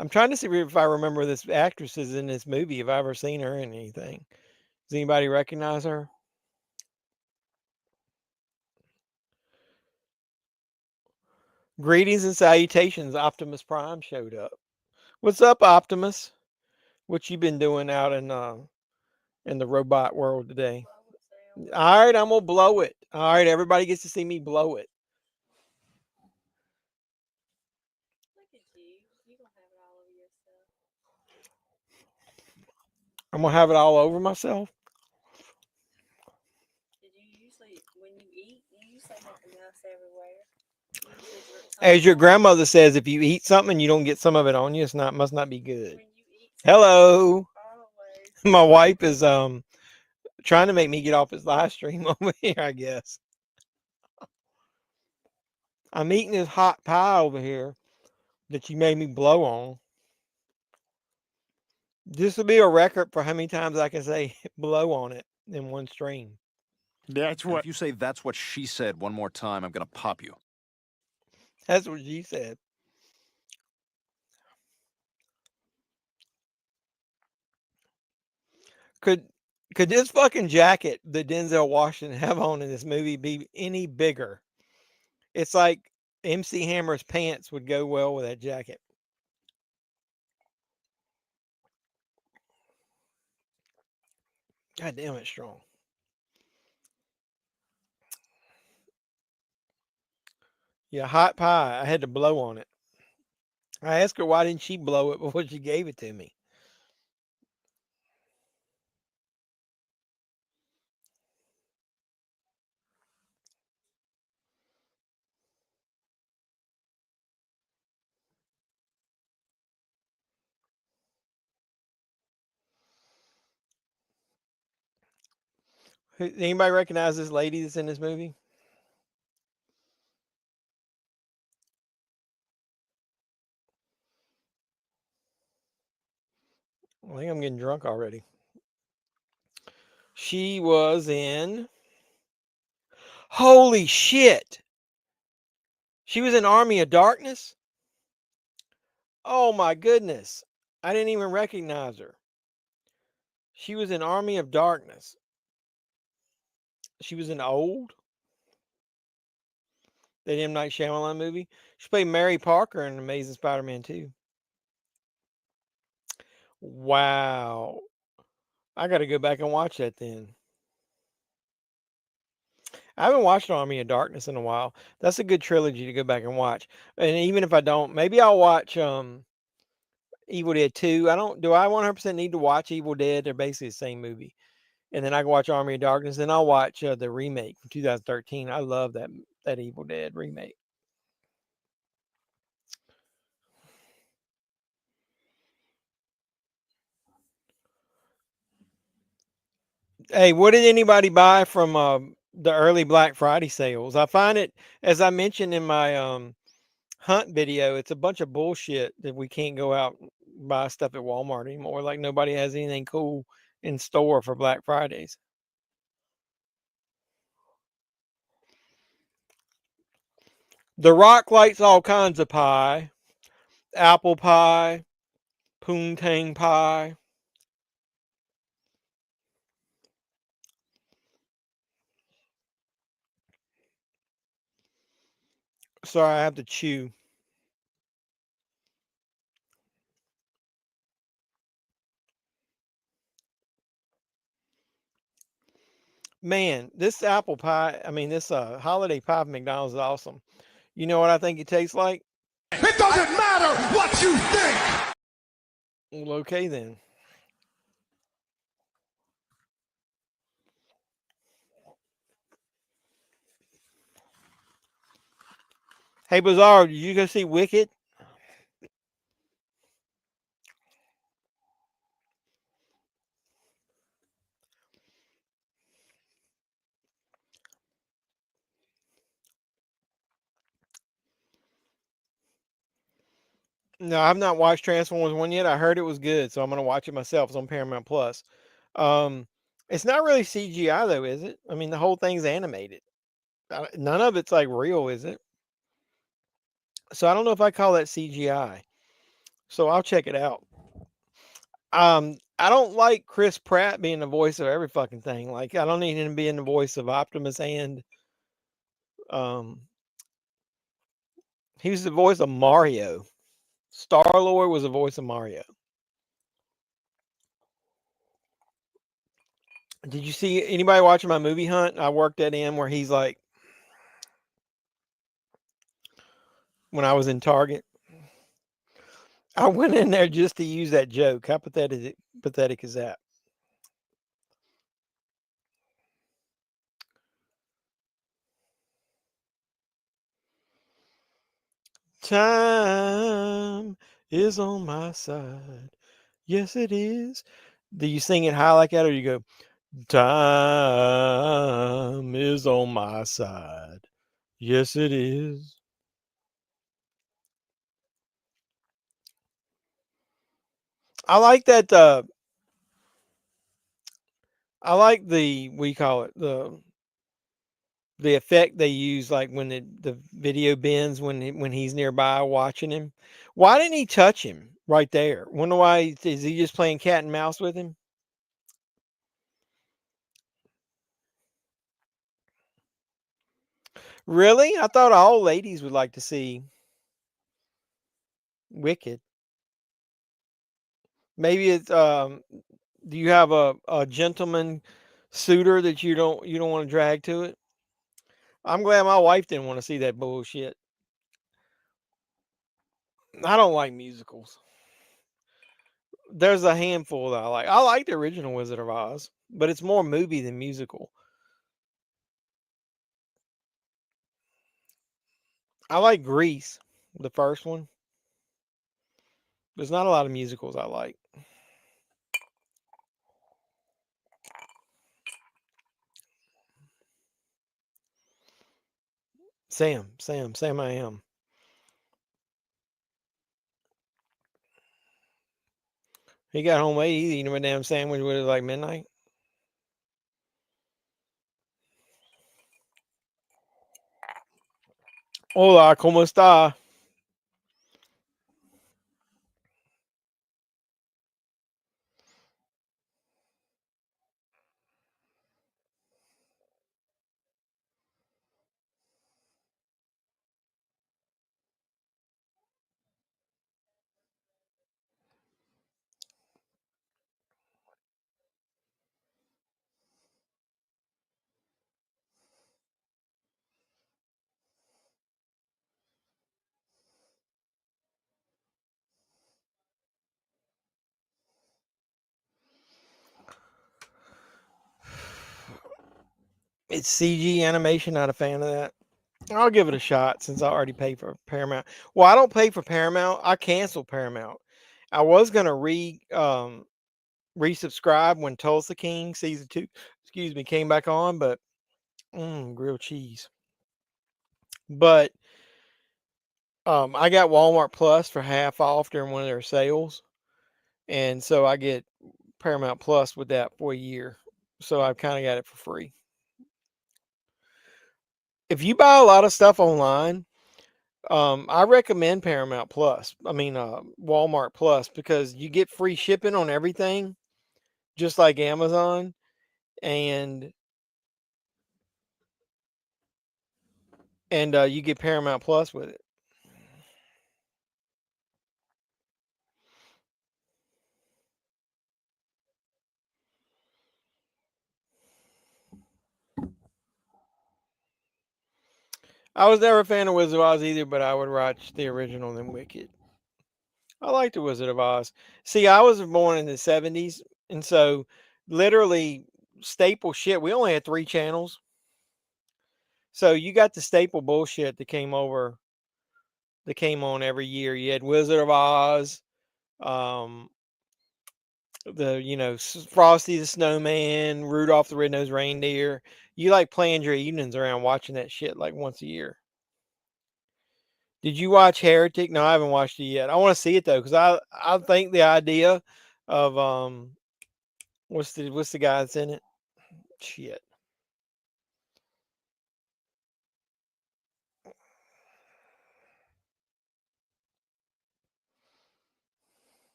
I'm trying to see if I remember this actress is in this movie. Have I ever seen her in anything? Does anybody recognize her? Greetings and salutations. Optimus Prime showed up. What's up, Optimus? What you been doing out in the robot world today? All right, I'm gonna blow it. All right, everybody gets to see me blow it. look at you. You gonna have it all over yourself. I'm gonna have it all over myself. Did you usually when you eat, you usually make a mess everywhere. You usually drip As your something on grandmother says, if you eat something and you don't get some of it on you, must not be good. when you eat something, Hello. always. My wife is trying to make me get off his live stream over here, I guess. I'm eating this hot pie over here that you made me blow on. This will be a record for how many times I can say blow on it in one stream. That's what. If you say that's what she said one more time, I'm gonna pop you. That's what she said. Could this fucking jacket that Denzel Washington have on in this movie be any bigger? It's like MC Hammer's pants would go well with that jacket. God damn, it's strong. Yeah, hot pie. I had to blow on it. I asked her why didn't she blow it before she gave it to me. Anybody recognize this lady that's in this movie? I think I'm getting drunk already. She was in. Holy shit! She was in Army of Darkness? Oh my goodness. I didn't even recognize her. She was in Army of Darkness. She was in Old, the M. Night Shyamalan movie. She played Mary Parker in Amazing Spider-Man 2. Wow. I got to go back and watch that then. I haven't watched Army of Darkness in a while. That's a good trilogy to go back and watch. And even if I don't, maybe I'll watch Evil Dead 2. Do I 100% need to watch Evil Dead? They're basically the same movie. And then I can watch Army of Darkness. Then I'll watch the remake from 2013. I love that Evil Dead remake. Hey, what did anybody buy from the early Black Friday sales? I find it, as I mentioned in my hunt video, it's a bunch of bullshit that we can't go out and buy stuff at Walmart anymore. Like nobody has anything cool in store for Black Fridays. The Rock likes all kinds of pie. Apple pie, poontang pie. Sorry, I have to chew. Man, this apple pie, this holiday pie from McDonald's is awesome. You know what I think it tastes like? It doesn't matter what you think! Well, okay then. Hey, Bizarro, did you go see Wicked? No, I've not watched Transformers 1 yet. I heard it was good, so I'm going to watch it myself. It's on Paramount Plus. It's not really CGI, though, is it? The whole thing's animated. None of it's, like, real, is it? So I don't know if I call that CGI. So I'll check it out. I don't like Chris Pratt being the voice of every fucking thing. Like, I don't need him being the voice of Optimus and he was the voice of Mario. Star-Lord was the voice of Mario. Did you see anybody watching my movie hunt? I worked that in where he's like, when I was in Target, I went in there just to use that joke. How pathetic is that? Time is on my side. Yes, it is. Do you sing it high like that, or you go, time is on my side? Yes, it is. I like that. I like we call it the effect they use, like when the video bends when he's nearby watching him. Why didn't he touch him right there? Wonder why? Is he just playing cat and mouse with him? Really? I thought all ladies would like to see Wicked. Maybe it's do you have a gentleman suitor that you don't want to drag to it? I'm glad my wife didn't want to see that bullshit. I don't like musicals. There's a handful that I like. I like the original Wizard of Oz, but it's more movie than musical. I like Grease, the first one. There's not a lot of musicals I like. Sam, I am. He got home late. He's eating a damn sandwich with it like midnight. Hola, ¿cómo está? It's CG animation. Not a fan of that. I'll give it a shot since I already paid for Paramount. Well, I don't pay for Paramount. I canceled Paramount. I was gonna resubscribe when Tulsa King season 2, excuse me, came back on, but grilled cheese. But I got Walmart Plus for half off during one of their sales, and so I get Paramount Plus with that for a year. So I've kind of got it for free. If you buy a lot of stuff online, I recommend Paramount Plus. I mean, Walmart Plus, because you get free shipping on everything, just like Amazon, and you get Paramount Plus with it. I was never a fan of Wizard of Oz either, but I would watch the original and Wicked. I liked the Wizard of Oz. See, I was born in the 70s, and so literally staple shit. We only had 3 channels. So you got the staple bullshit that came on every year. You had Wizard of Oz, um, Frosty the Snowman, Rudolph the Red-Nosed Reindeer. You like planned your evenings around watching that shit like once a year. Did you watch Heretic? No, I haven't watched it yet. I want to see it though, because I think the idea of what's the guy that's in it? Shit.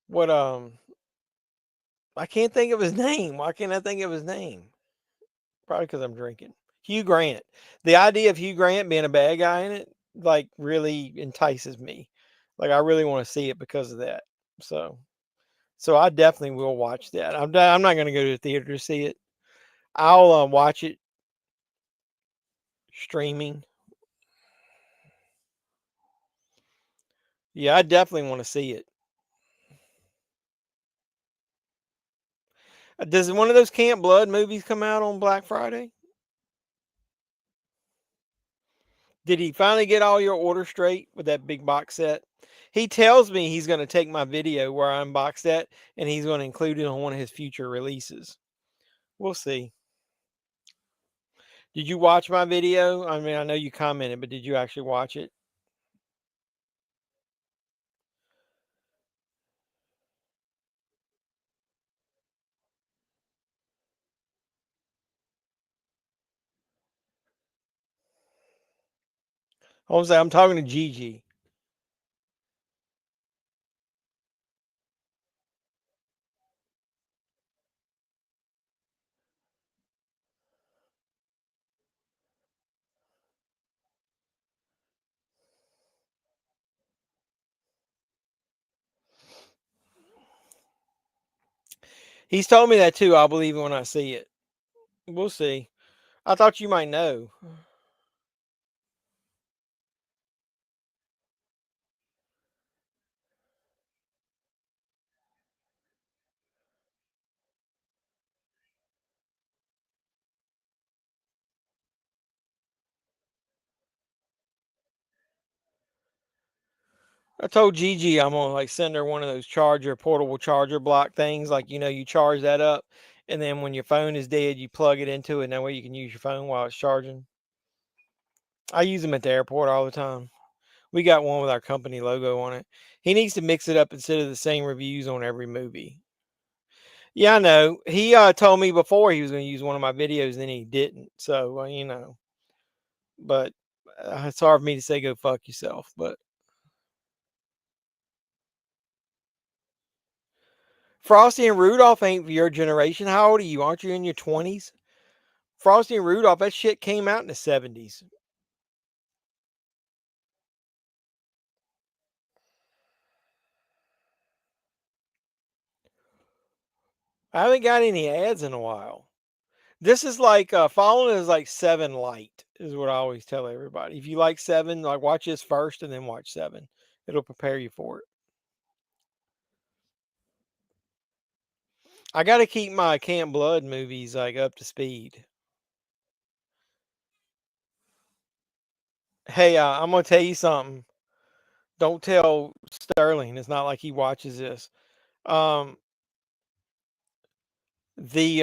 What I can't think of his name. Why can't I think of his name? Probably because I'm drinking. Hugh Grant. The idea of Hugh Grant being a bad guy in it, like, really entices me. Like, I really want to see it because of that. So, I definitely will watch that. I'm not going to go to the theater to see it. I'll watch it streaming. Yeah, I definitely want to see it. Does one of those Camp Blood movies come out on Black Friday? Did he finally get all your orders straight with that big box set? He tells me he's going to take my video where I unboxed that and he's going to include it on one of his future releases. We'll see. Did you watch my video? I mean, I know you commented, but did you actually watch it? I'm talking to Gigi. He's told me that too. I'll believe it when I see it. We'll see. I thought you might know. I told Gigi I'm gonna like send her one of those portable charger block things. Like, you charge that up, and then when your phone is dead, you plug it into it. And that way you can use your phone while it's charging. I use them at the airport all the time. We got one with our company logo on it. He needs to mix it up instead of the same reviews on every movie. Yeah, I know. He told me before he was going to use one of my videos, then he didn't. So, but it's hard for me to say go fuck yourself. But Frosty and Rudolph ain't for your generation. How old are you? Aren't you in your 20s? Frosty and Rudolph, that shit came out in the 70s. I haven't got any ads in a while. This is like following is like 7 light is what I always tell everybody. If you like 7, like watch this first and then watch 7. It'll prepare you for it. I got to keep my Camp Blood movies like up to speed. Hey, I'm gonna tell you something. Don't tell Sterling. It's not like he watches this. Um, the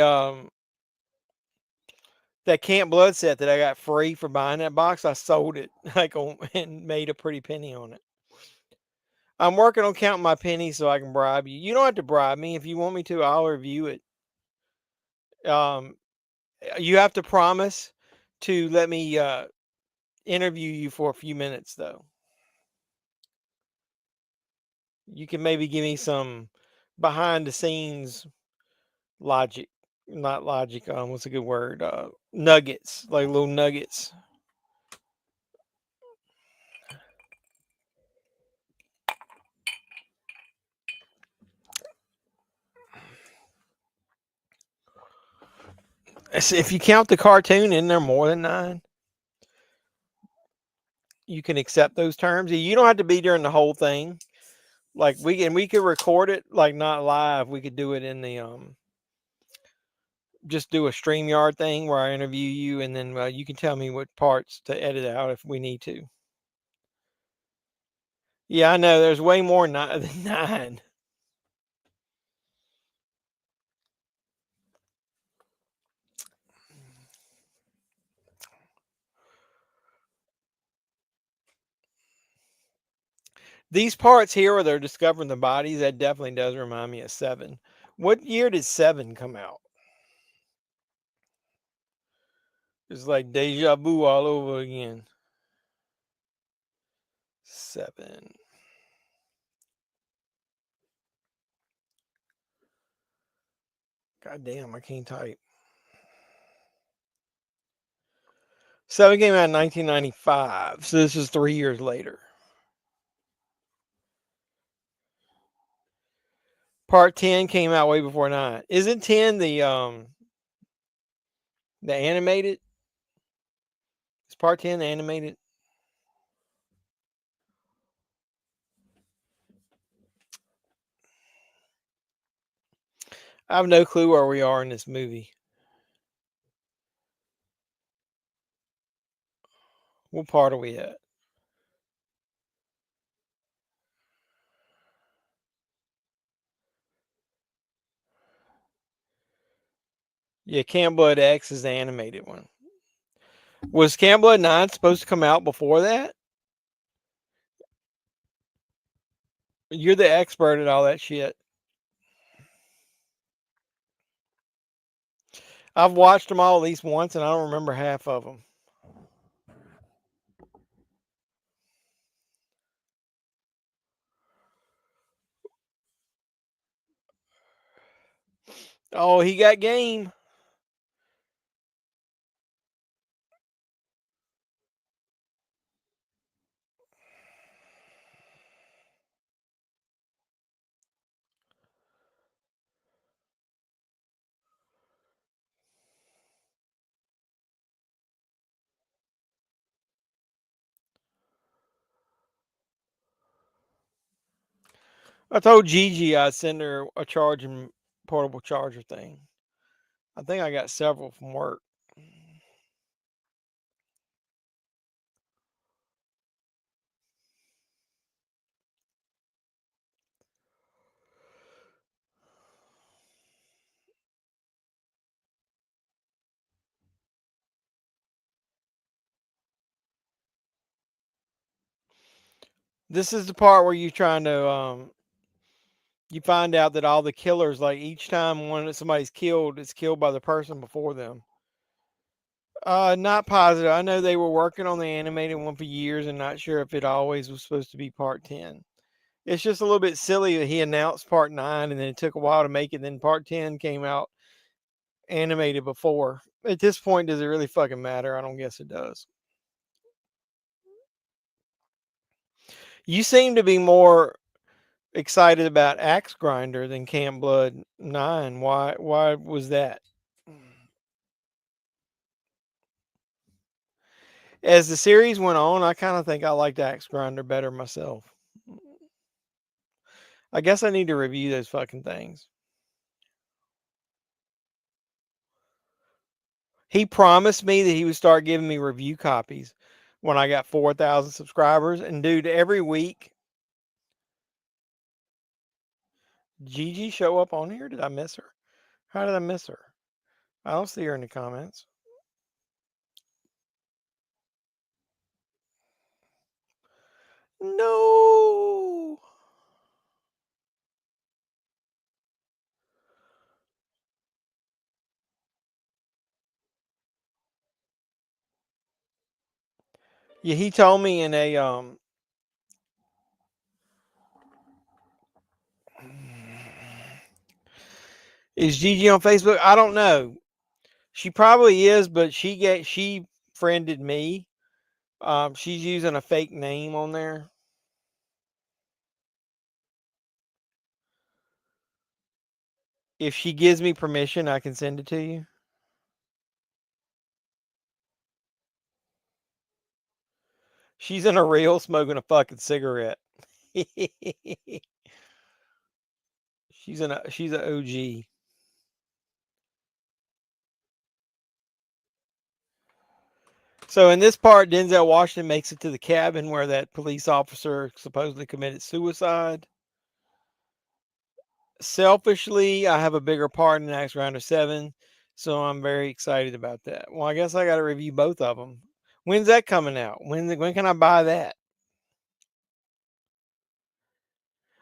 that Camp Blood set that I got free for buying that box, I sold it like and made a pretty penny on it. I'm working on counting my pennies so I can bribe you. You don't have to bribe me. If you want me to, I'll review it. You have to promise to let me interview you for a few minutes, though. You can maybe give me some behind the scenes logic, not logic. What's a good word? Nuggets, like little nuggets. If you count the cartoon, isn't there more than 9? You can accept those terms. You don't have to be during the whole thing. Like we could record it, like not live. We could do it in the just do a StreamYard thing where I interview you, and then you can tell me what parts to edit out if we need to. Yeah, I know. There's way more than 9. These parts here where they're discovering the bodies, that definitely does remind me of 7. What year did 7 come out? It's like deja vu all over again. 7. God damn, I can't type. 7 came out in 1995, so this is 3 years later. Part 10 came out way before 9. Isn't 10 the animated? Is part 10 animated? I have no clue where we are in this movie. What part are we at? Yeah, Camp Blood X is the animated one. Was Camp Blood 9 supposed to come out before that? You're the expert at all that shit. I've watched them all at least once, and I don't remember half of them. Oh, he got game. I told Gigi I'd send her a charging portable charger thing. I think I got several from work. This is the part where you're trying to you find out that all the killers, like each time somebody's killed, it's killed by the person before them. Not positive. I know they were working on the animated one for years and not sure if it always was supposed to be part 10. It's just a little bit silly that he announced part 9 and then it took a while to make it. Then part 10 came out animated before. At this point, does it really fucking matter? I don't guess it does. You seem to be more excited about Axe Grinder than Camp Blood 9. Why was that? As the series went on, I kind of think I liked Axe Grinder better myself. I guess I need to review those fucking things. He promised me that he would start giving me review copies when I got 4,000 subscribers. And dude, every week, Gigi show up on here? Did I miss her? How did I miss her? I don't see her in the comments. No. Yeah, he told me in a is Gigi on Facebook? I don't know. She probably is, but she friended me. She's using a fake name on there. If she gives me permission, I can send it to you. She's in a reel smoking a fucking cigarette. she's an OG. So in this part, Denzel Washington makes it to the cabin where that police officer supposedly committed suicide. Selfishly, I have a bigger part in Axe Grinder 7, so I'm very excited about that. Well, I guess I got to review both of them. When's that coming out? When can I buy that?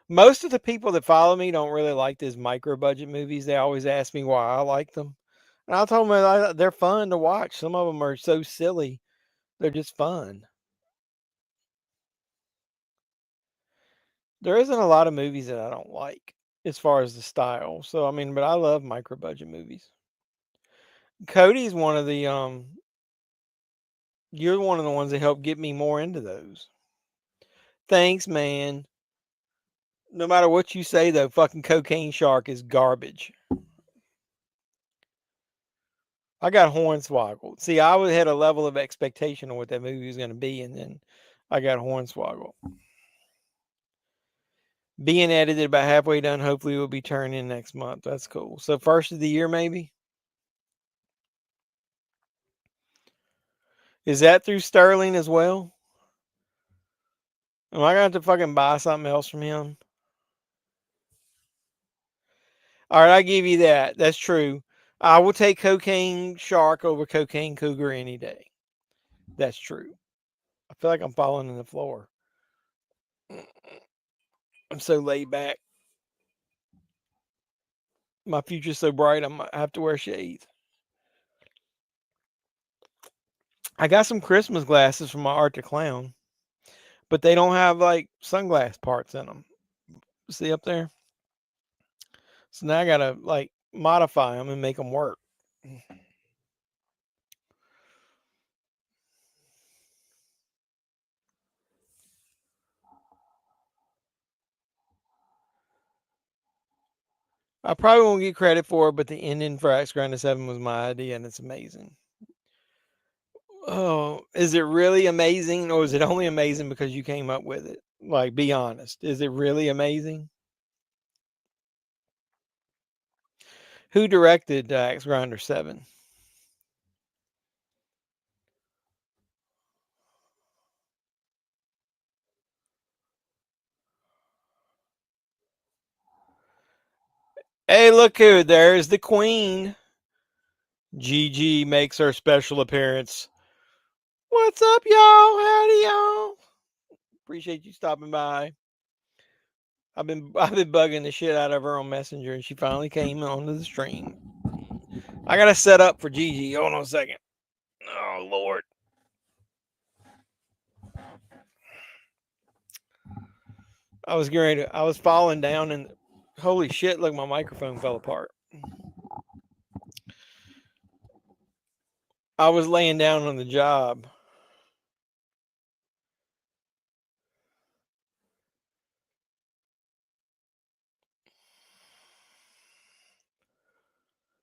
Most of the people that follow me don't really like these micro budget movies. They always ask me why I like them. And I told them they're fun to watch. Some of them are so silly. They're just fun. There isn't a lot of movies that I don't like as far as the style. So, I mean, but I love micro budget movies. Cody's one of the, you're one of the ones that helped get me more into those. Thanks, man. No matter what you say, though, fucking Cocaine Shark is garbage. I got hornswoggled. See, I had a level of expectation of what that movie was going to be, and then I got hornswoggled. Being edited about halfway done. Hopefully, will be turned in next month. That's cool. So, first of the year, maybe. Is that through Sterling as well? Am I going to have to fucking buy something else from him? All right, I give you that. That's true. I will take Cocaine Shark over Cocaine Cougar any day. That's true. I feel like I'm falling in the floor. I'm so laid back. My future's so bright, I have to wear shades. I got some Christmas glasses from my Arctic Clown, but they don't have like sunglass parts in them. See up there? So now I gotta like modify them and make them work. I probably won't get credit for it, but the ending for Axe Grinder 7 was my idea, and it's amazing. Oh, is it really amazing, or is it only amazing because you came up with it? Like, be honest. Is it really amazing? Who directed Axe Grinder 7? Hey, look who, there's the queen. Gigi makes her special appearance. What's up, y'all? Howdy, y'all. Appreciate you stopping by. I've been bugging the shit out of her on Messenger, and she finally came onto the stream. I gotta set up for Gigi. Hold on a second. Oh, Lord. I was falling down and holy shit, look, my microphone fell apart. I was laying down on the job.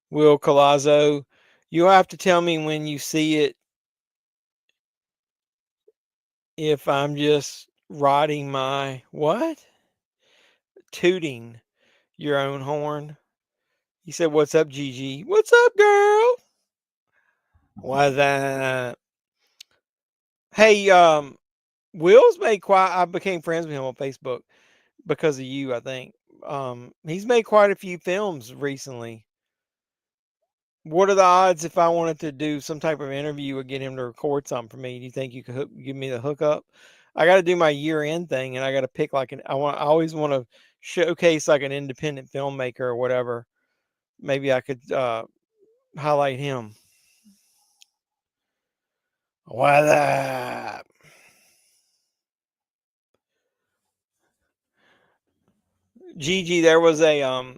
Will Colazzo, you'll have to tell me when you see it if I'm just riding my what? Tooting your own horn. He said, "What's up, Gigi? What's up, girl? Why that? Hey, Will's made quite. I became friends with him on Facebook because of you, I think. He's made quite a few films recently. What are the odds if I wanted to do some type of interview or get him to record something for me? Do you think you could give me the hookup? I got to do my year end thing, and I got to pick like I always want to showcase like an independent filmmaker or whatever. Maybe I could highlight him. Why that? Gigi, there was a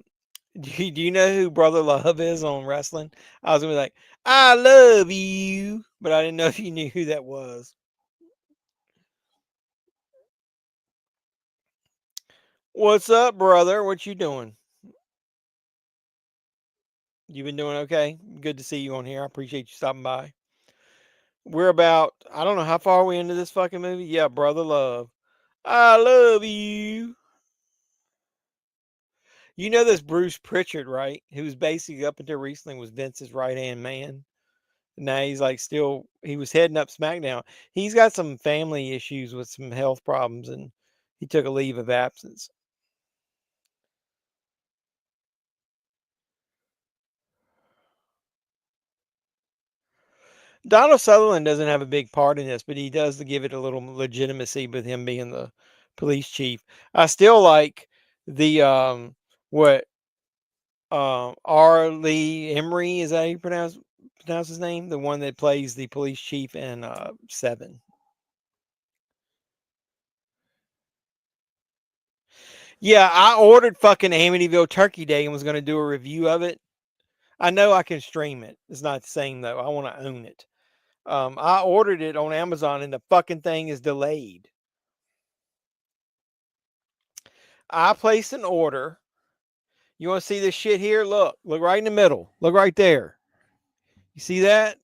do you know who Brother Love is on wrestling? I was gonna be like, I love you, but I didn't know if you knew who that was. What's up, brother? What you doing? You been doing okay? Good to see you on here. I appreciate you stopping by. We're about, I don't know how far are we into this fucking movie. Yeah, Brother Love. I love you. You know this Bruce Pritchard, right? Who's basically up until recently was Vince's right hand man. Now he's like still, he was heading up SmackDown. He's got some family issues with some health problems and he took a leave of absence. Donald Sutherland doesn't have a big part in this, but he does give it a little legitimacy with him being the police chief. I still like the what R. Lee Emery, is that how you pronounce his name? The one that plays the police chief in Seven. Yeah, I ordered fucking Amityville Turkey Day and was going to do a review of it. I know I can stream it. It's not the same though. I want to own it. I ordered it on Amazon and the fucking thing is delayed. I placed an order. You want to see this shit here? Look right in the middle. Look right there. You see that?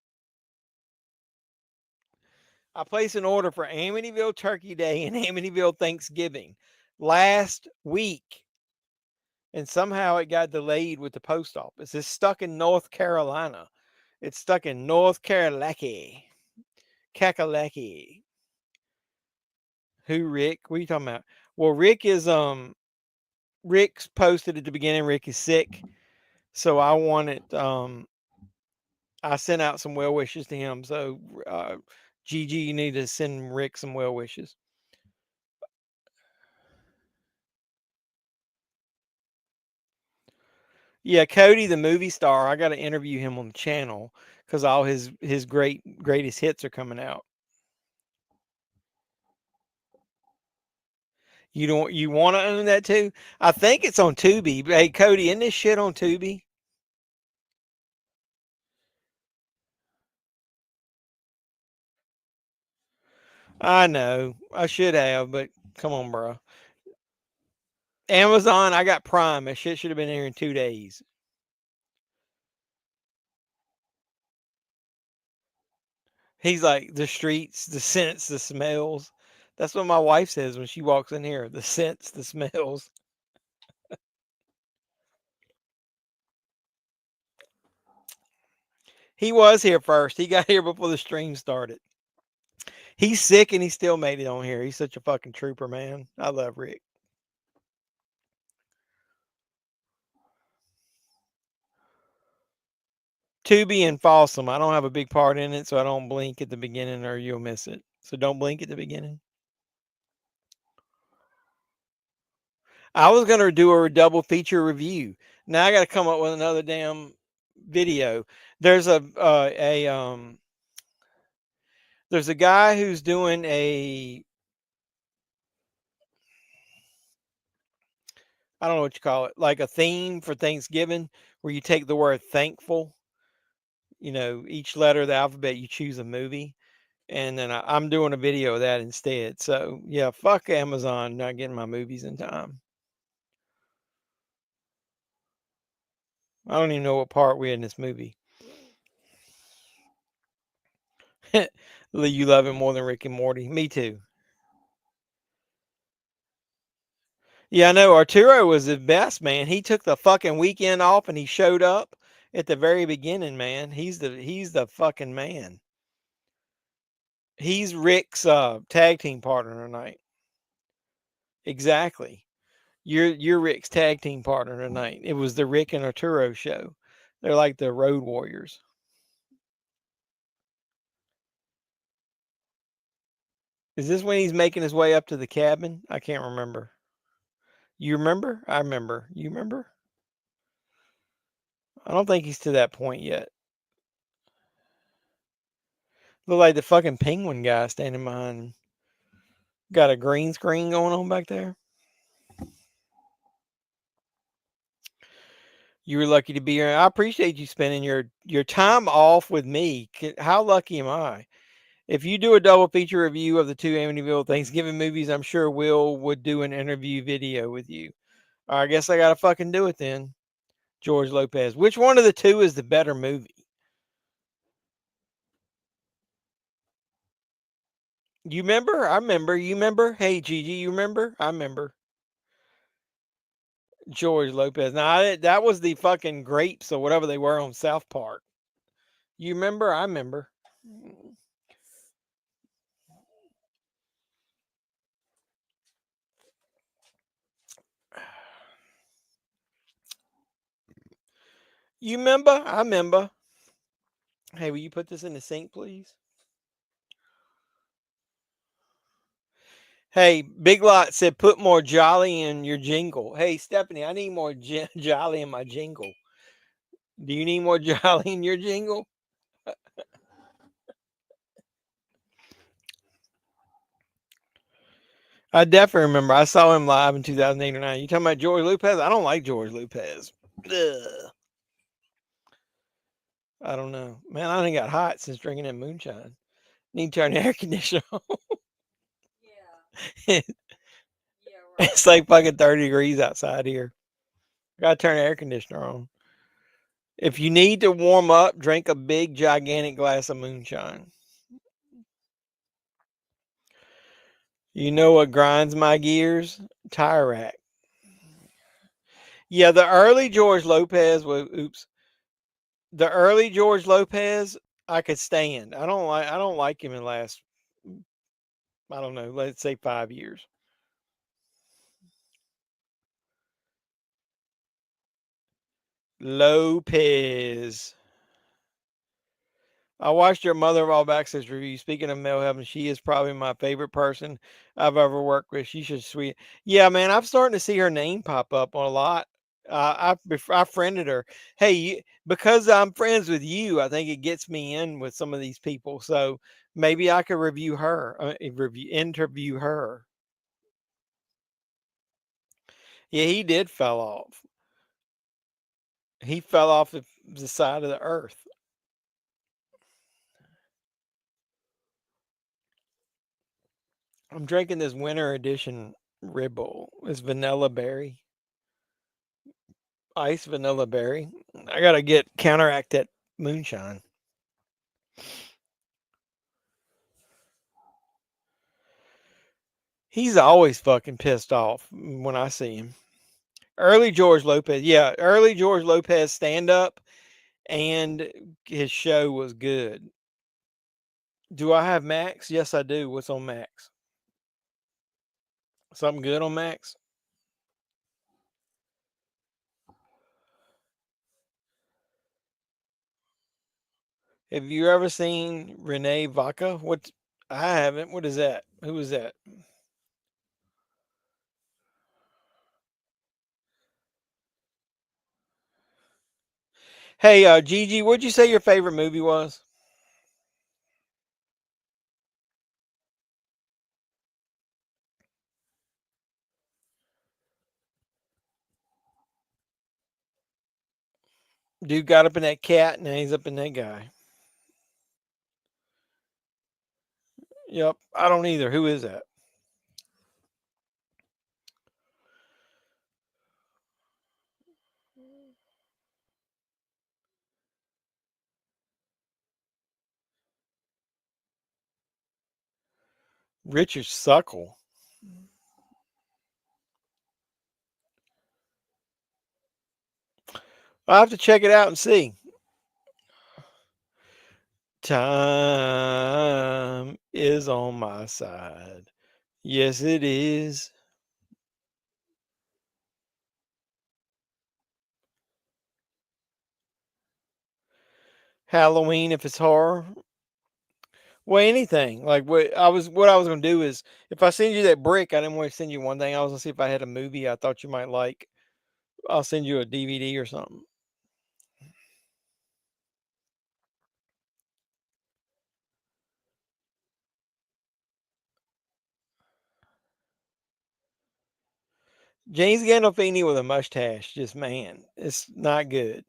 I placed an order for Amityville Turkey Day and Amityville Thanksgiving last week. And somehow it got delayed with the post office. It's stuck in North Carolina. It's stuck in North Carolina. Kakalaki. Who, Rick? What are you talking about? Well, Rick's posted at the beginning. Rick is sick. So I wanted I sent out some well wishes to him. So Gigi, you need to send Rick some well wishes. Yeah, Cody, the movie star. I got to interview him on the channel because all his greatest hits are coming out. You want to own that too? I think it's on Tubi. Hey, Cody, isn't this shit on Tubi? I know. I should have, but come on, bro. Amazon, I got Prime. That shit should have been here in 2 days. He's like, the streets, the scents, the smells. That's what my wife says when she walks in here. The scents, the smells. He was here first. He got here before the stream started. He's sick and he still made it on here. He's such a fucking trooper, man. I love Rick. Tubi and Folsom. I don't have a big part in it, so I don't blink at the beginning or you'll miss it. So don't blink at the beginning. I was going to do a double feature review. Now I got to come up with another damn video. There's a There's a guy who's doing I don't know what you call it, like a theme for Thanksgiving where you take the word thankful, each letter of the alphabet, you choose a movie. And then I'm doing a video of that instead. So, yeah, fuck Amazon not getting my movies in time. I don't even know what part we're in this movie. You love it more than Rick and Morty. Me too. Yeah, I know. Arturo was the best, man. He took the fucking weekend off and he showed up at the very beginning, man. He's the fucking man. He's Rick's tag team partner tonight. Exactly. You're Rick's tag team partner tonight. It was the Rick and Arturo show. They're like the Road Warriors. Is this when he's making his way up to the cabin? I can't remember. You remember? I remember. You remember? I don't think he's to that point yet. Look like the fucking penguin guy standing behind him. Got a green screen going on back there. You were lucky to be here. I appreciate you spending your time off with me. How lucky am I? If you do a double feature review of the two Amityville Thanksgiving movies, I'm sure Will would do an interview video with you. I guess I gotta fucking do it then. George Lopez. Which one of the two is the better movie? You remember? I remember. You remember? Hey, Gigi, you remember? I remember. George Lopez. Now, that was the fucking grapes or whatever they were on South Park. You remember? I remember. You remember? I remember. Hey, will you put this in the sink, please? Hey, Big Lot said put more jolly in your jingle. Hey, Stephanie, I need more jolly in my jingle. Do you need more jolly in your jingle? I definitely remember. I saw him live in 2008 or 9. You talking about George Lopez? I don't like George Lopez. Ugh. I don't know. Man, I done got hot since drinking that moonshine. Need to turn the air conditioner on. Yeah. Yeah, right. It's like fucking 30 degrees outside here. Gotta turn the air conditioner on. If you need to warm up, drink a big, gigantic glass of moonshine. You know what grinds my gears? Tire rack. Yeah, the early George Lopez was the early George Lopez I could stand. I don't like him in the last, I don't know, let's say 5 years. Lopez. I watched your Mother of All Backslash review. Speaking of Mel Heaven, she is probably my favorite person I've ever worked with. She's just sweet. Yeah, man, I'm starting to see her name pop up on a lot. I friended her. Hey, because I'm friends with you, I think it gets me in with some of these people. So maybe I could review her, interview her. Yeah, he did fell off. He fell off the side of the earth. I'm drinking this winter edition Ribble. It's vanilla berry. Ice vanilla berry. I gotta counteract that moonshine. He's always fucking pissed off when I see him. Early George Lopez, yeah, early George Lopez stand up and his show was good. Do I have Max? Yes, I do. What's on Max? Something good on Max? Have you ever seen Renee Vaca? I haven't. What is that? Who is that? Hey, Gigi, what'd you say your favorite movie was? Dude got up in that cat, and now he's up in that guy. Yep, I don't either. Who is that? Richard Suckle. I'll have to check it out and see. Time is on my side. Yes, it is. Halloween, if it's horror. Well, anything. Like what I was gonna do is if I send you that brick, I didn't want to send you one thing. I was gonna see if I had a movie I thought you might like. I'll send you a DVD or something. James Gandolfini with a mustache, just man, it's not good.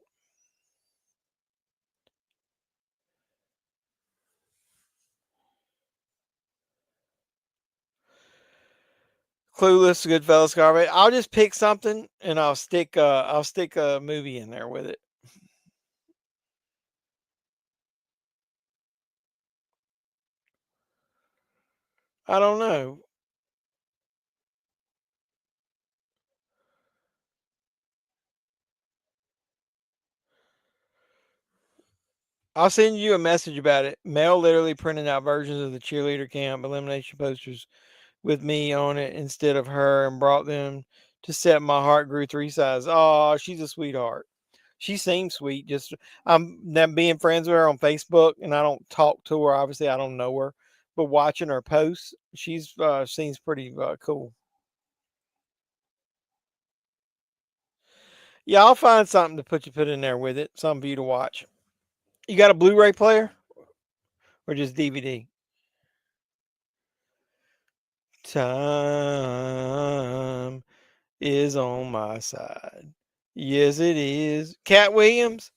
Clueless, Goodfellas, Garbage. I'll just pick something and I'll stick a movie in there with it. I don't know. I'll send you a message about it. Mel literally printed out versions of the cheerleader camp elimination posters with me on it instead of her and brought them to set my heart grew 3 sizes. Oh, she's a sweetheart. She seems sweet. Just I'm not being friends with her on Facebook, and I don't talk to her. Obviously, I don't know her, but watching her posts, she's seems pretty cool. Yeah, I'll find something to put in there with it. Something for you to watch. You got a Blu-ray player or just DVD? Time is on my side. Yes, it is. Cat Williams.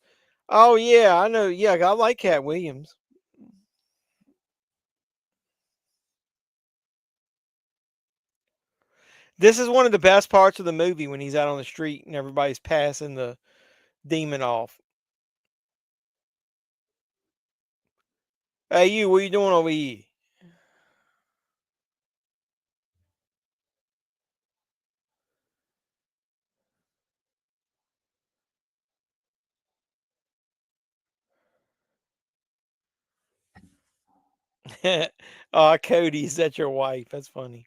Oh yeah, I know. Yeah, I like Cat Williams. This is one of the best parts of the movie when he's out on the street and everybody's passing the demon off. Hey, you, what you doing over here? Oh, Cody, is that your wife? That's funny.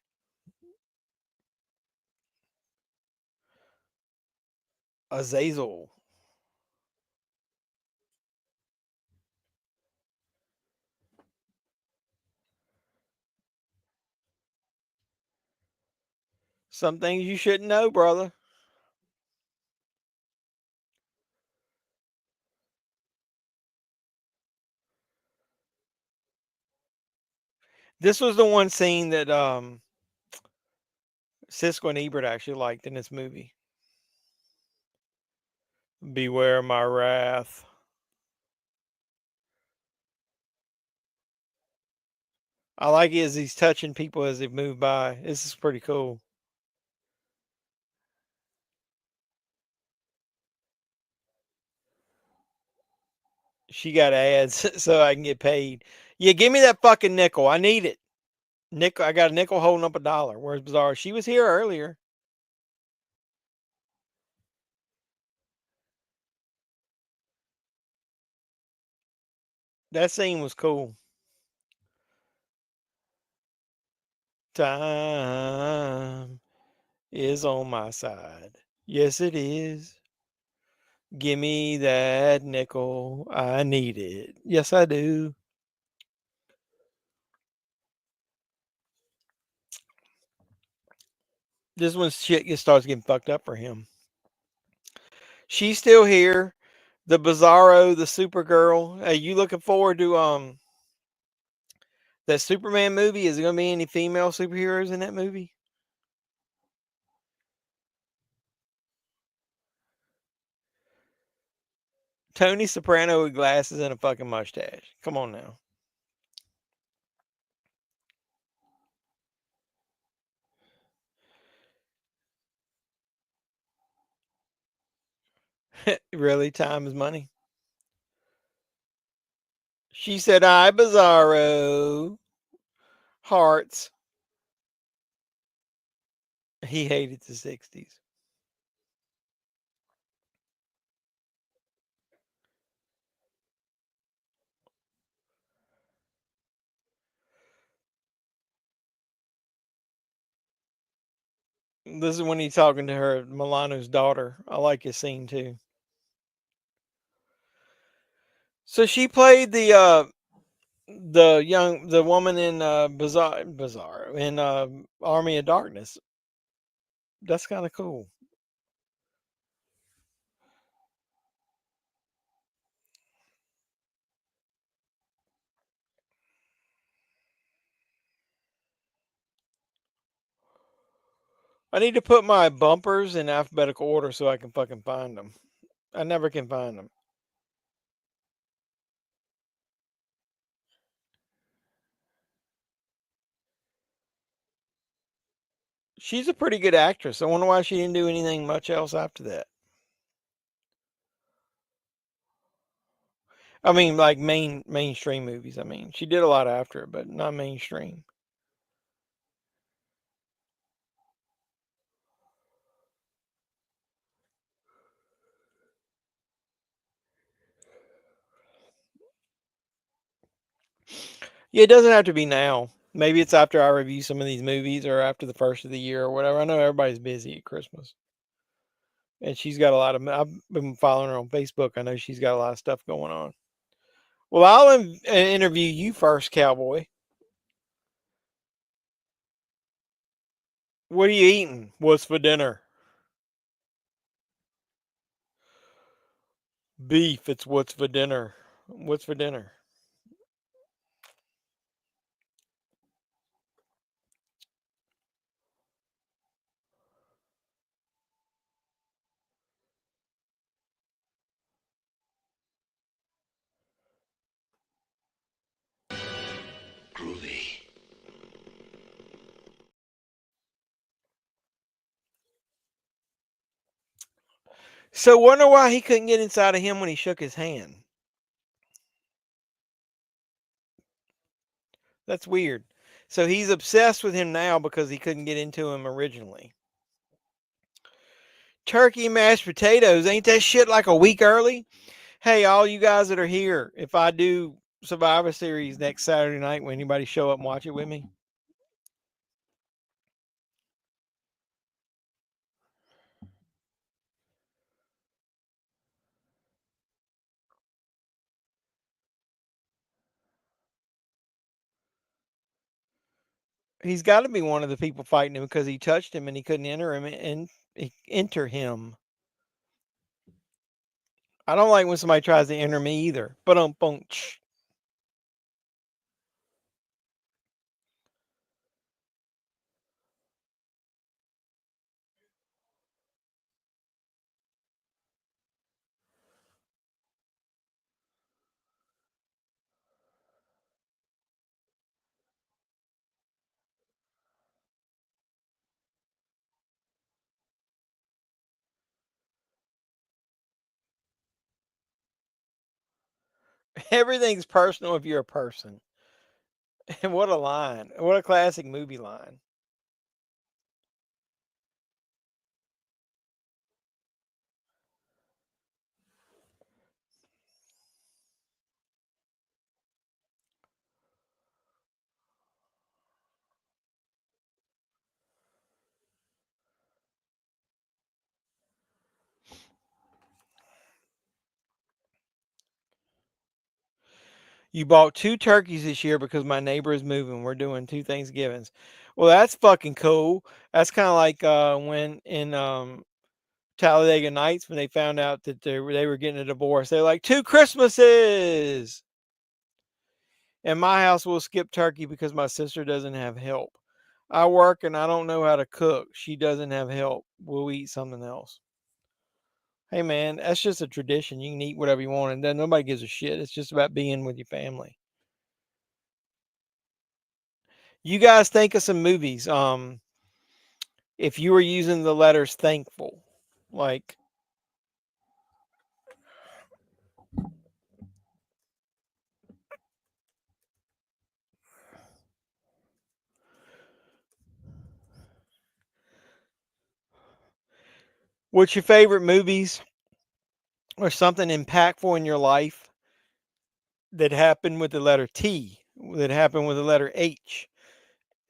Azazel. Some things you shouldn't know, brother. This was the one scene that Siskel and Ebert actually liked in this movie. Beware my wrath. I like it as he's touching people as they move by. This is pretty cool. She got ads so I can get paid. Yeah, give me that fucking nickel. I need it. Nickel. I got a nickel holding up $1. Where's Bizarre? She was here earlier. That scene was cool. Time is on my side. Yes, it is. Give me that nickel. I need it. Yes, I do. This when starts getting fucked up for him. She's still here. The Bizarro, the Supergirl. Hey, you looking forward to that Superman movie? Is there gonna be any female superheroes in that movie? Tony Soprano with glasses and a fucking mustache. Come on now. Really? Time is money? She said, "Hi, Bizarro." Hearts. He hated the 60s. This is when he's talking to her, Milano's daughter. I like his scene too. So she played the woman in Bizarro in Army of Darkness. That's kind of cool. I need to put my bumpers in alphabetical order so I can fucking find them. I never can find them. She's a pretty good actress. I wonder why she didn't do anything much else after that. I mean, like mainstream movies. I mean, she did a lot after it, but not mainstream. Yeah, it doesn't have to be now. Maybe it's after I review some of these movies or after the first of the year or whatever. I know everybody's busy at Christmas. And she's got a lot of, I've been following her on Facebook. I know she's got a lot of stuff going on. Well, I'll interview you first, Cowboy. What are you eating? What's for dinner? Beef. It's what's for dinner. What's for dinner? Groovy. So, wonder why he couldn't get inside of him when he shook his hand. That's weird. So he's obsessed with him now because he couldn't get into him originally. Turkey mashed potatoes. Ain't that shit like a week early? Hey, all you guys that are here, if I do Survivor Series next Saturday night, will anybody show up and watch it with me? He's got to be one of the people fighting him because he touched him and he couldn't enter him and enter him. I don't like when somebody tries to enter me either. But everything's personal if you're a person. And what a line. What a classic movie line. You bought 2 turkeys this year because my neighbor is moving. We're doing 2 Thanksgivings. Well, that's fucking cool. That's kind of like when in Talladega Nights when they found out that they were getting a divorce. They're like 2 Christmases. In my house, we'll skip turkey because my sister doesn't have help. I work and I don't know how to cook. She doesn't have help. We'll eat something else. Hey, man, that's just a tradition. You can eat whatever you want, and then nobody gives a shit. It's just about being with your family. You guys think of some movies. If you were using the letters thankful, like what's your favorite movies or something impactful in your life that happened with the letter T, that happened with the letter H,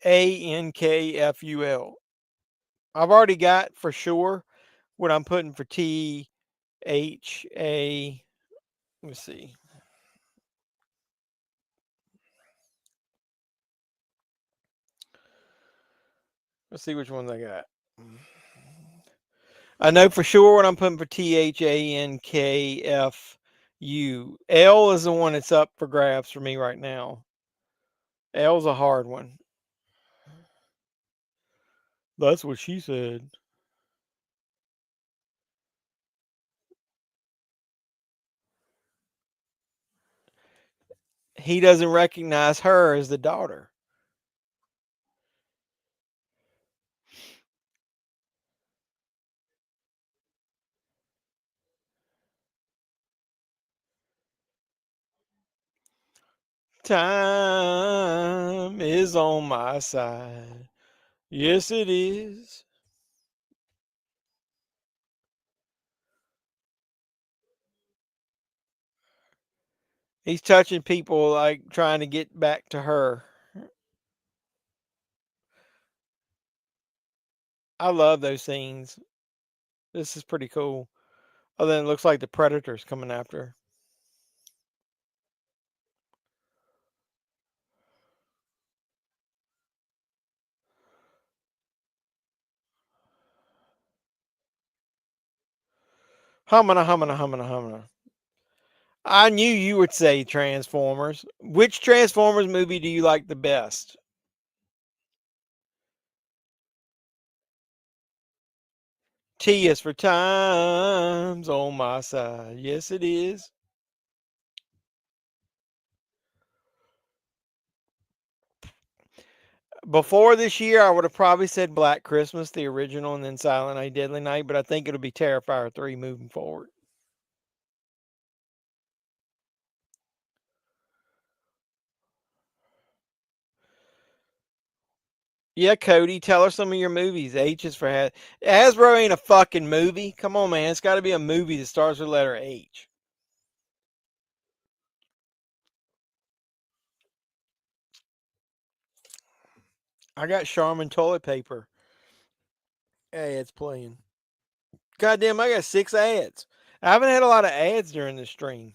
ANKFUL. I've already got for sure what I'm putting for T, H, A. Let me see. Let's see which ones I got. I know for sure what I'm putting for THANKFU. L is the one that's up for grabs for me right now. L's a hard one. That's what she said. He doesn't recognize her as the daughter. Time is on my side. Yes, it is. He's touching people like trying to get back to her. I love those scenes. This is pretty cool. Oh, then it looks like the predator's coming after her. Humana, humana, humana, humana. I knew you would say Transformers. Which Transformers movie do you like the best? T is for times on my side. Yes, it is. Before this year, I would have probably said Black Christmas, the original, and then Silent Night, Deadly Night, but I think it'll be Terrifier 3 moving forward. Yeah, Cody, tell her some of your movies. H is for Hasbro ain't a fucking movie. Come on, man. It's got to be a movie that starts with the letter H. I got Charmin toilet paper. Hey, it's playing. Goddamn, I got 6 ads. I haven't had a lot of ads during this stream.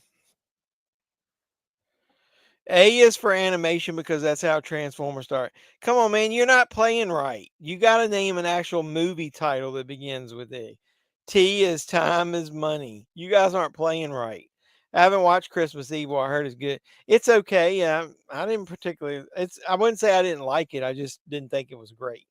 A is for animation because that's how Transformers start. Come on, man, you're not playing right. You got to name an actual movie title that begins with A. T is time is money. You guys aren't playing right. I haven't watched Christmas Evil. I heard it's good. It's okay. Yeah, I didn't particularly. It's. I wouldn't say I didn't like it. I just didn't think it was great.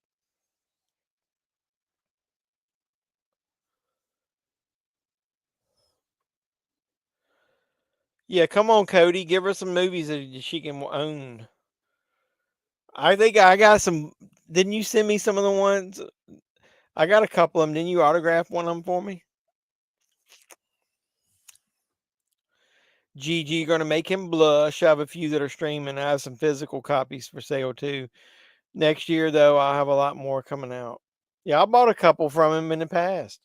Yeah, come on, Cody. Give her some movies that she can own. I think I got some. Didn't you send me some of the ones? I got a couple of them. Didn't you autograph one of them for me? GG gonna make him blush. I have a few that are streaming. I have some physical copies for sale too. Next year though, I'll have a lot more coming out. Yeah, I bought a couple from him in the past.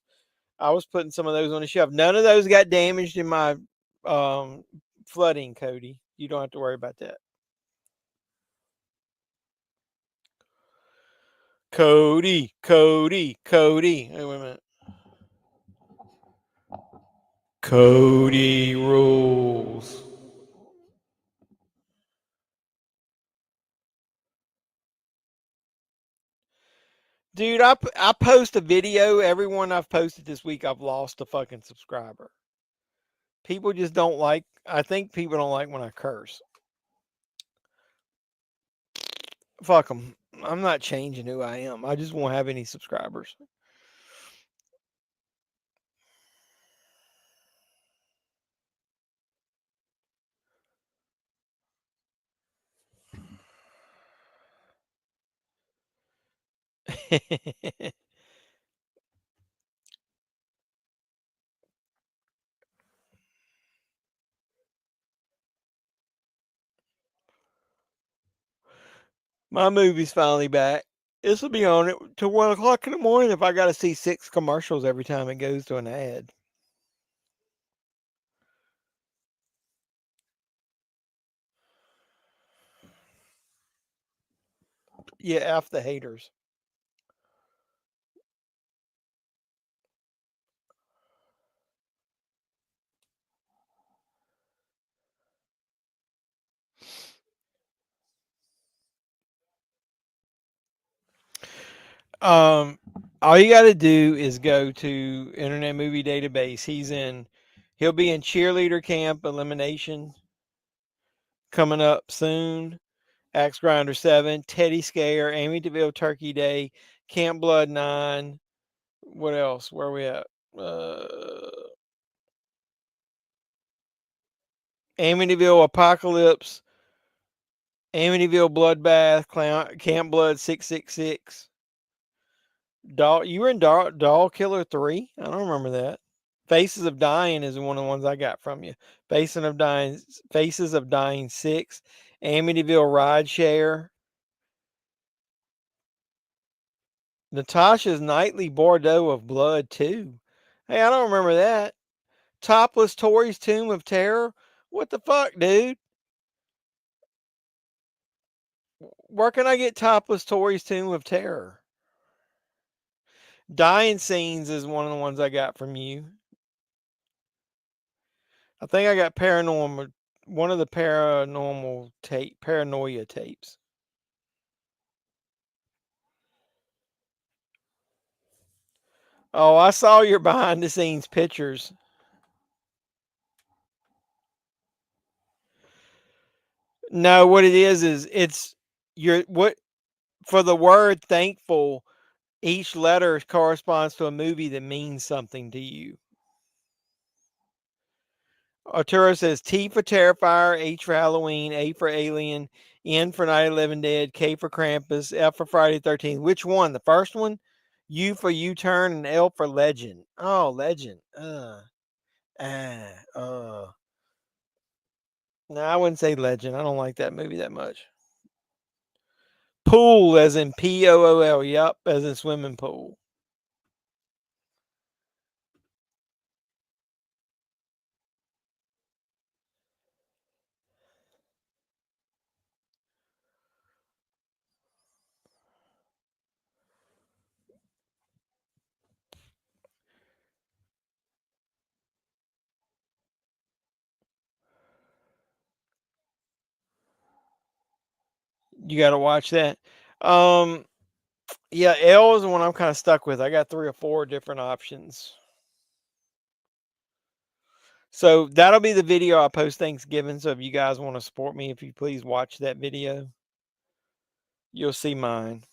I was putting some of those on the shelf. None of those got damaged in my um, flooding, Cody. You don't have to worry about that. Cody, Cody, Cody. Hey, wait a minute. Cody rules. Dude, I post a video. Everyone I've posted this week, I've lost a fucking subscriber. People just don't like, I think people don't like when I curse. Fuck them. I'm not changing who I am. I just won't have any subscribers. My movie's finally back. This will be on it till 1 o'clock in the morning if I got to see 6 commercials every time it goes to an ad. Yeah, F the haters. Um, all you got to do is go to Internet Movie Database. He'll be in Cheerleader Camp Elimination coming up soon. Axe Grinder 7, Teddy Scare, Amy DeVille Turkey Day, Camp Blood 9. What else? Where are we at? Amityville Apocalypse, Amityville Bloodbath, Camp Blood 666. You were in Doll Killer 3? I don't remember that. Faces of Dying is one of the ones I got from you. Faces of Dying 6, Amityville Ride Share, Natasha's Nightly Bordeaux of Blood 2. Hey, I don't remember that. Topless Tori's Tomb of Terror. What the fuck, dude? Where can I get Topless Tori's Tomb of Terror? Dying Scenes is one of the ones I got from you. I think I got one of the paranoia tapes. Oh, I saw your behind the scenes pictures. No, what it is it's your what for the word thankful, each letter corresponds to a movie that means something to you. Arturo says T for Terrifier, H for Halloween, A for Alien, N for Night of the Living Dead, K for Krampus, F for Friday the 13th. Which one? The first one? U for U-Turn, and L for Legend. Oh, Legend. No, I wouldn't say Legend. I don't like that movie that much. Pool, as in Pool. Yep, as in swimming pool. You got to watch that. Um, yeah, L is the one I'm kind of stuck with. I got 3 or 4 different options. So that'll be the video I post Thanksgiving. So if you guys want to support me, if you please watch that video, you'll see mine.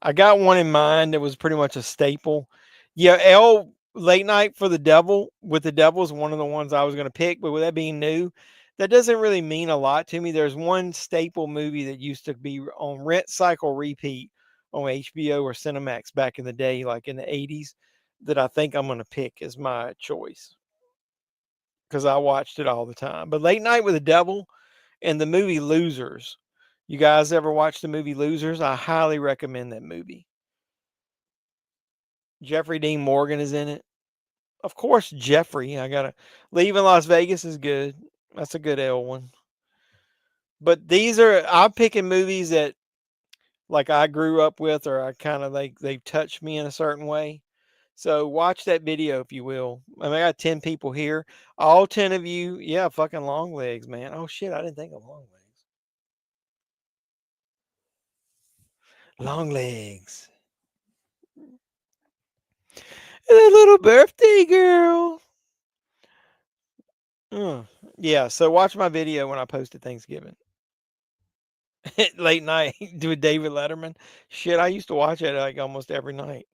I got one in mind that was pretty much a staple. Yeah, L Late Night for the Devil with the Devil is one of the ones I was going to pick, but with that being new, that doesn't really mean a lot to me. There's one staple movie that used to be on rent cycle repeat on HBO or Cinemax back in the day, like in the 80s, that I think I'm going to pick as my choice because I watched it all the time. But Late Night with the Devil and the movie Losers. You guys ever watch the movie Losers? I highly recommend that movie. Jeffrey Dean Morgan is in it. Of course, Jeffrey. I gotta Leaving Las Vegas is good. That's a good L one. But I'm picking movies that like I grew up with, or I kind of like they've touched me in a certain way. So watch that video if you will. I mean, I got 10 people here. All 10 of you, yeah, fucking long legs, man. Oh shit, I didn't think of long legs. Long legs. That little birthday girl. Yeah, so watch my video when I post it Thanksgiving. Late night with David Letterman. Shit, I used to watch it like almost every night.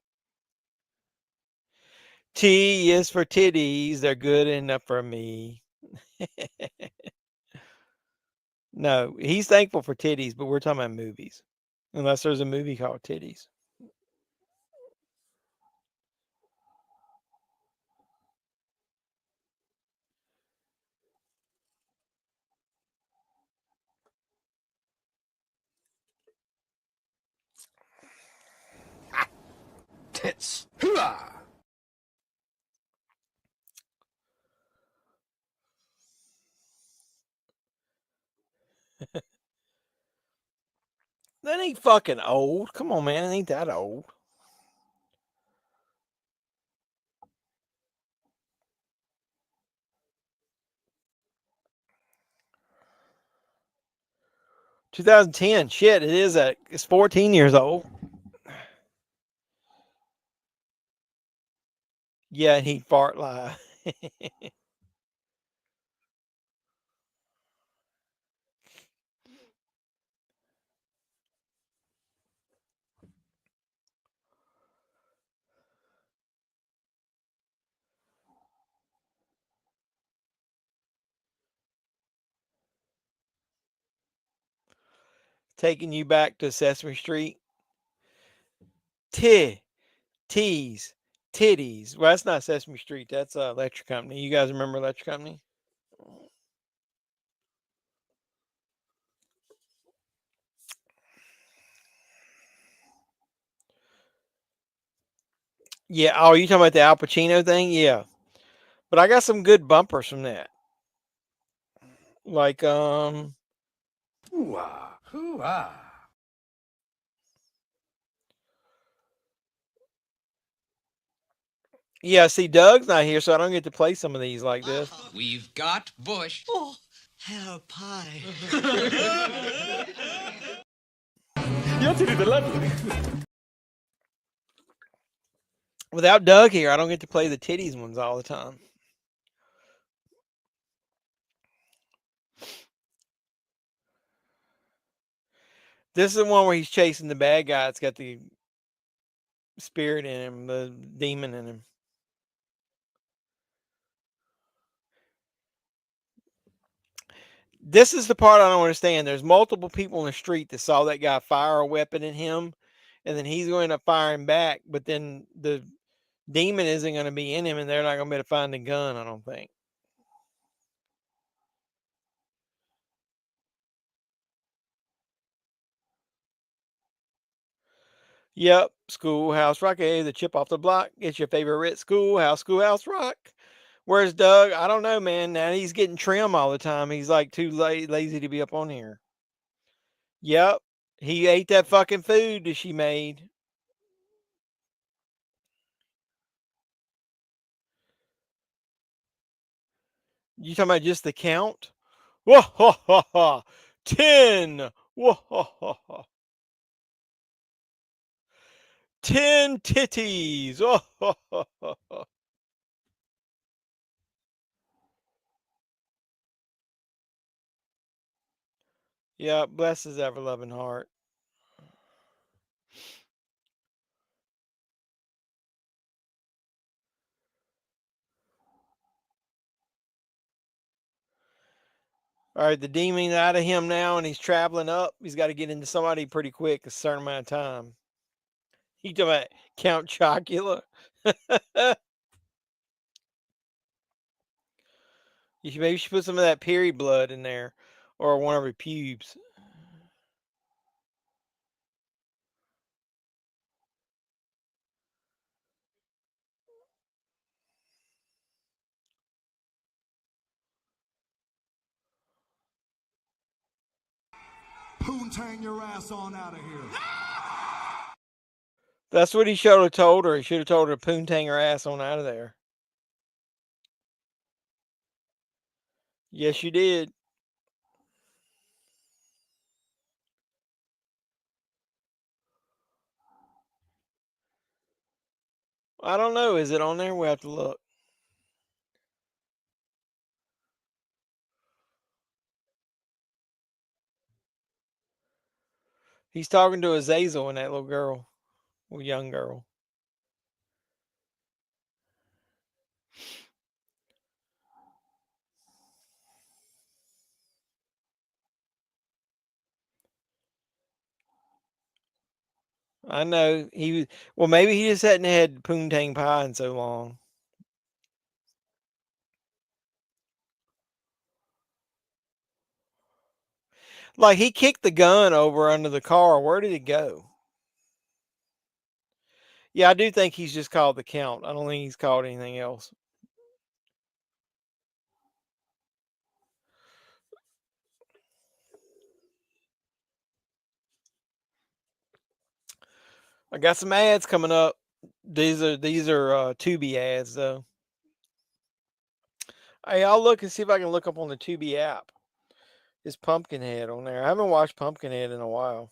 T is for titties. They're good enough for me. No, he's thankful for titties, but we're talking about movies. Unless there's a movie called Titties. tits. Hooah! That ain't fucking old. Come on, man. It ain't that old. $2010. Shit, it is it's 14 years old. Yeah, he fart lie. Taking you back to Sesame Street. Tease, titties. Well, that's not Sesame Street. That's Electric Company. You guys remember Electric Company? Yeah. Oh, you talking about the Al Pacino thing? Yeah. But I got some good bumpers from that. Like, Hoo-ah, hoo-ah. yeah, see, Doug's not here, so I don't get to play some of these like this. We've got Bush. Oh, hello, pie. Your titties are lovely. Without Doug here, I don't get to play the titties ones all the time. This is the one where he's chasing the bad guy. It's got the spirit in him, the demon in him. This is the part I don't understand. There's multiple people in the street that saw that guy fire a weapon at him, and then he's going to fire him back, but then the demon isn't going to be in him, and they're not going to be able to find the gun, I don't think. Yep, Schoolhouse Rock. Hey, the chip off the block. It's your favorite Schoolhouse Rock. Where's Doug? I don't know, man. Now he's getting trim all the time. He's like too lazy to be up on here. Yep, he ate that fucking food that she made. You talking about just the count? Whoa, ha, ha, ha. 10. Whoa, ha, ha, ha. 10 titties. Oh, ha, ha, ha, ha. Yeah, bless his ever loving heart. All right, the demon's out of him now, and he's traveling up. He's got to get into somebody pretty quick, a certain amount of time. He talking about Count Chocula. Maybe you should put some of that period blood in there, or one of her pubes. Poontang your ass on out of here. That's what he should have told her. He should have told her to poontang her ass on out of there. Yes, you did. I don't know. Is it on there? We'll have to look. He's talking to Azazel and that little girl, little young girl. I know he. Well, maybe he just hadn't had poontang pie in so long. Like he kicked the gun over under the car. Where did it go? Yeah, I do think he's just called the Count. I don't think he's called anything else. I got some ads coming up. These are Tubi ads though. Hey, I'll look and see if I can look up on the Tubi app. Is Pumpkinhead on there? I haven't watched Pumpkinhead in a while.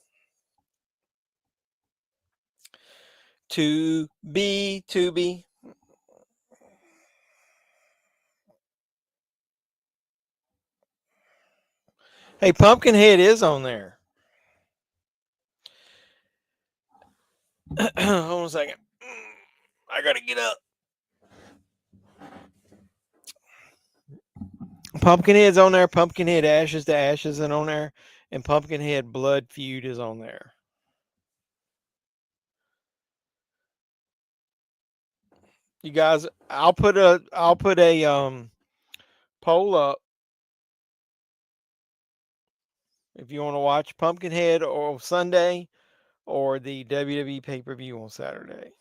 Tubi. Hey, Pumpkinhead is on there. Hold on a second. I gotta get up. Pumpkinhead's on there. Pumpkinhead Ashes to Ashes is on there, and Pumpkinhead Blood Feud is on there. You guys, I'll put a poll up if you want to watch Pumpkinhead or Sunday or the WWE pay-per-view on Saturday.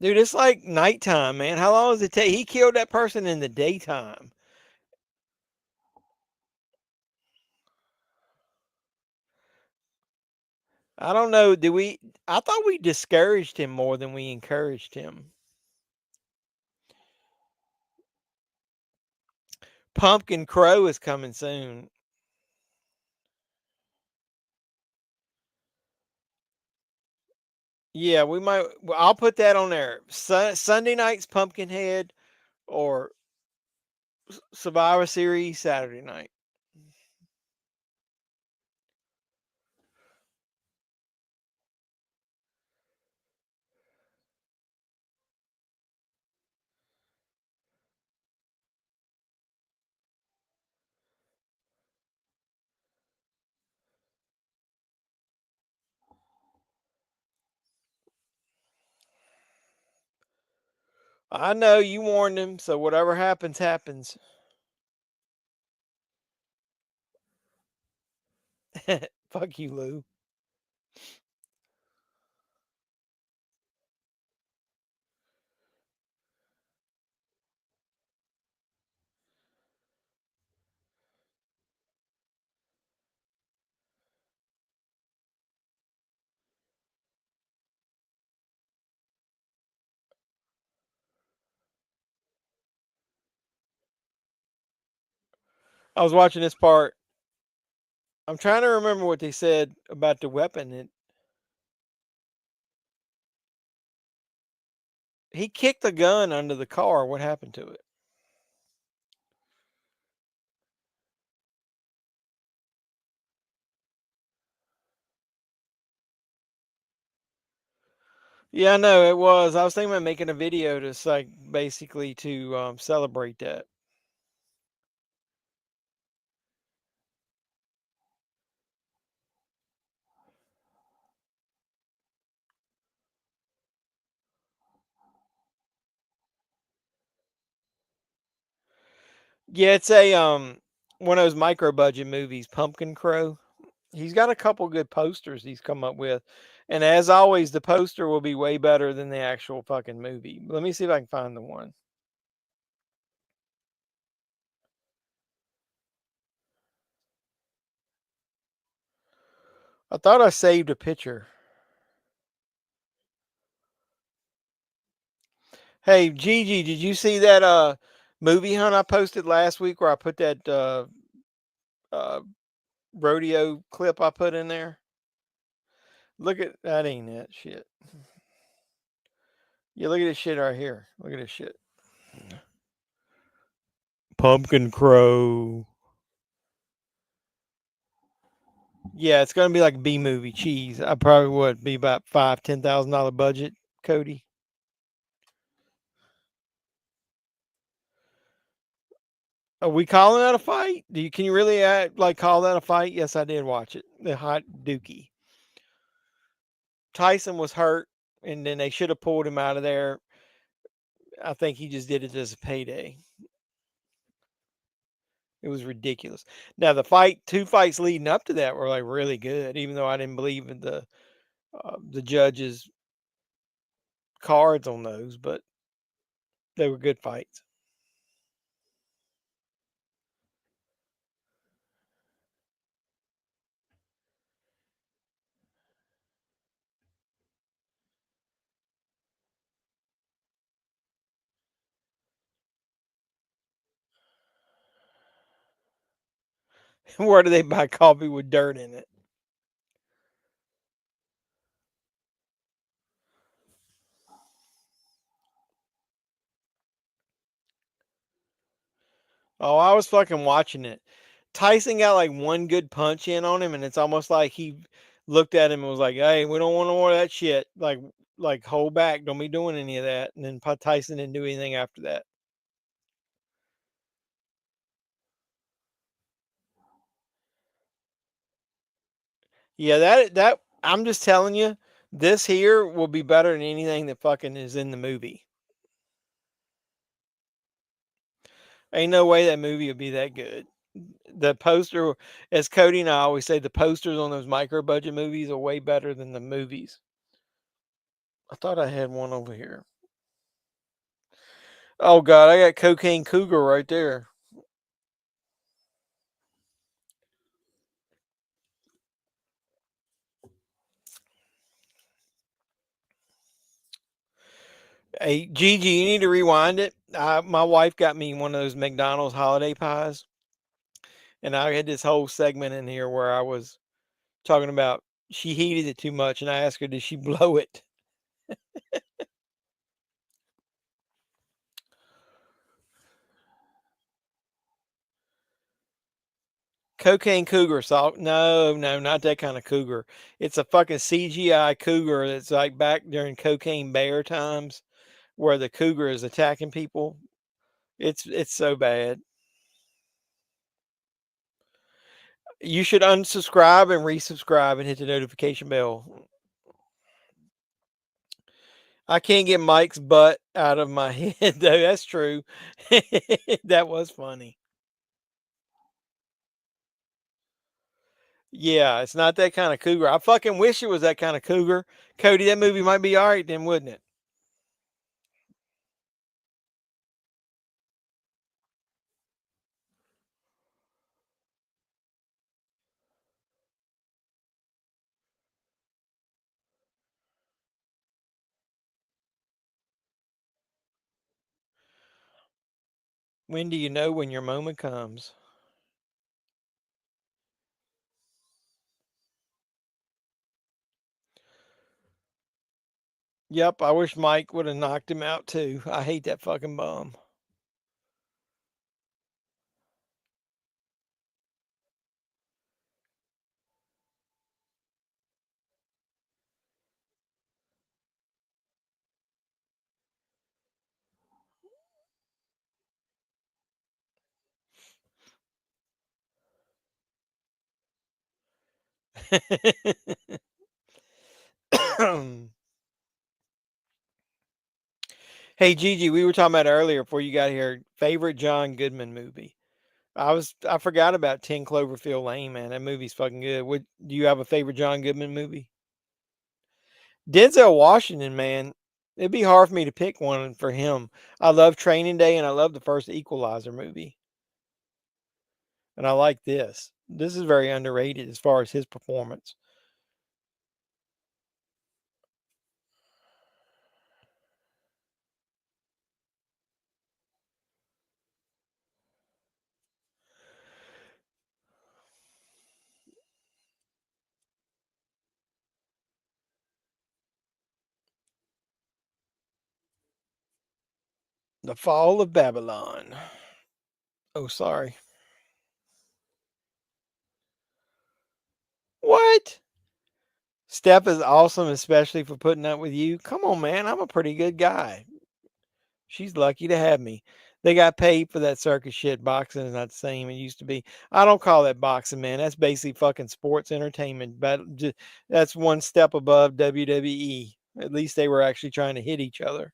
Dude, it's like nighttime, man. How long does it take? He killed that person in the daytime. I don't know. I thought we discouraged him more than we encouraged him. Pumpkin Crow is coming soon. Yeah, we might. I'll put that on there. Sunday night's Pumpkinhead or Survivor Series Saturday night. I know you warned him, so whatever happens, happens. Fuck you, Lou. I was watching this part. I'm trying to remember what they said about the weapon. He kicked the gun under the car. What happened to it? Yeah, I know it was. I was thinking about making a video to like basically to celebrate that. Yeah, it's a one of those micro budget movies, Pumpkin Crow. He's got a couple good posters he's come up with. And as always, the poster will be way better than the actual fucking movie. Let me see if I can find the one. I thought I saved a picture. Hey, Gigi, did you see that movie hunt I posted last week where I put that uh rodeo clip I put in there? Look at that, ain't that shit. Yeah, look at this shit right here. Look at this shit. Pumpkin Crow. Yeah, it's gonna be like a B movie cheese. I probably would be about $10,000 budget, Cody. Are we calling that a fight? Can you really call that a fight? Yes, I did watch it. The hot dookie. Tyson was hurt. and then they should have pulled him out of there. I think he just did it as a payday. It was ridiculous. Now the two fights leading up to that were like really good, even though I didn't believe in the judges' cards on those, but they were good fights. Where do they buy coffee with dirt in it? Oh, I was fucking watching it. Tyson got like one good punch in on him, and it's almost like he looked at him and was like, "Hey, we don't want no more of that shit. Like hold back. Don't be doing any of that." And then Tyson didn't do anything after that. Yeah, that I'm just telling you, this here will be better than anything that fucking is in the movie. Ain't no way that movie would be that good. The poster, as Cody and I always say, the posters on those micro budget movies are way better than the movies. I thought I had one over here. Oh God, I got Cocaine Cougar right there. Hey, Gigi, you need to rewind it. My wife got me one of those McDonald's holiday pies, and I had this whole segment in here where I was talking about she heated it too much, and I asked her, did she blow it? Cocaine Cougar salt? No, not that kind of cougar. It's a fucking CGI cougar that's like back during Cocaine Bear times, where the cougar is attacking people. It's so bad. You should unsubscribe and resubscribe and hit the notification bell. I can't get Mike's butt out of my head, though. That's true. That was funny. Yeah, it's not that kind of cougar. I fucking wish it was that kind of cougar. Cody, that movie might be all right then, wouldn't it? When do you know when your moment comes? Yep, I wish Mike would have knocked him out too. I hate that fucking bum. Hey Gigi, we were talking about earlier before you got here. Favorite John Goodman movie? I forgot about 10 Cloverfield Lane, man. That movie's fucking good. Do you have a favorite John Goodman movie? Denzel Washington, man. It'd be hard for me to pick one for him. I love Training Day and I love the first Equalizer movie. And I like this. This is very underrated as far as his performance. The Fall of Babylon. Oh, sorry. What? Steph is awesome, especially for putting up with you. Come on, man. I'm a pretty good guy. She's lucky to have me. They got paid for that circus shit. Boxing is not the same it used to be. I don't call that boxing, man. That's basically fucking sports entertainment. But that's one step above WWE. At least they were actually trying to hit each other.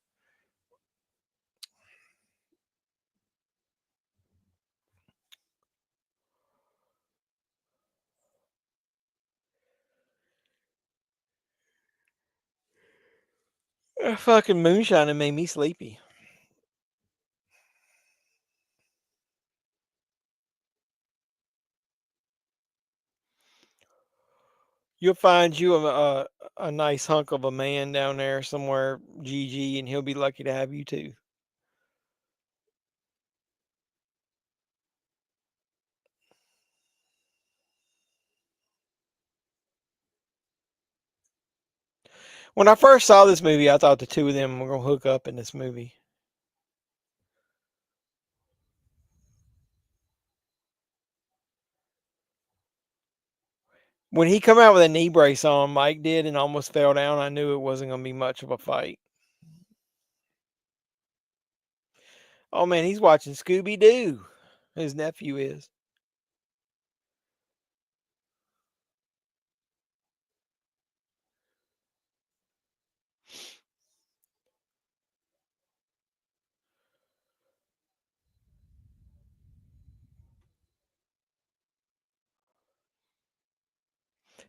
Fucking moonshine made me sleepy. You'll find you a nice hunk of a man down there somewhere, GG, and he'll be lucky to have you too. When I first saw this movie, I thought the two of them were going to hook up in this movie. When he come out with a knee brace on, Mike did, and almost fell down, I knew it wasn't going to be much of a fight. Oh, man, he's watching Scooby-Doo. His nephew is.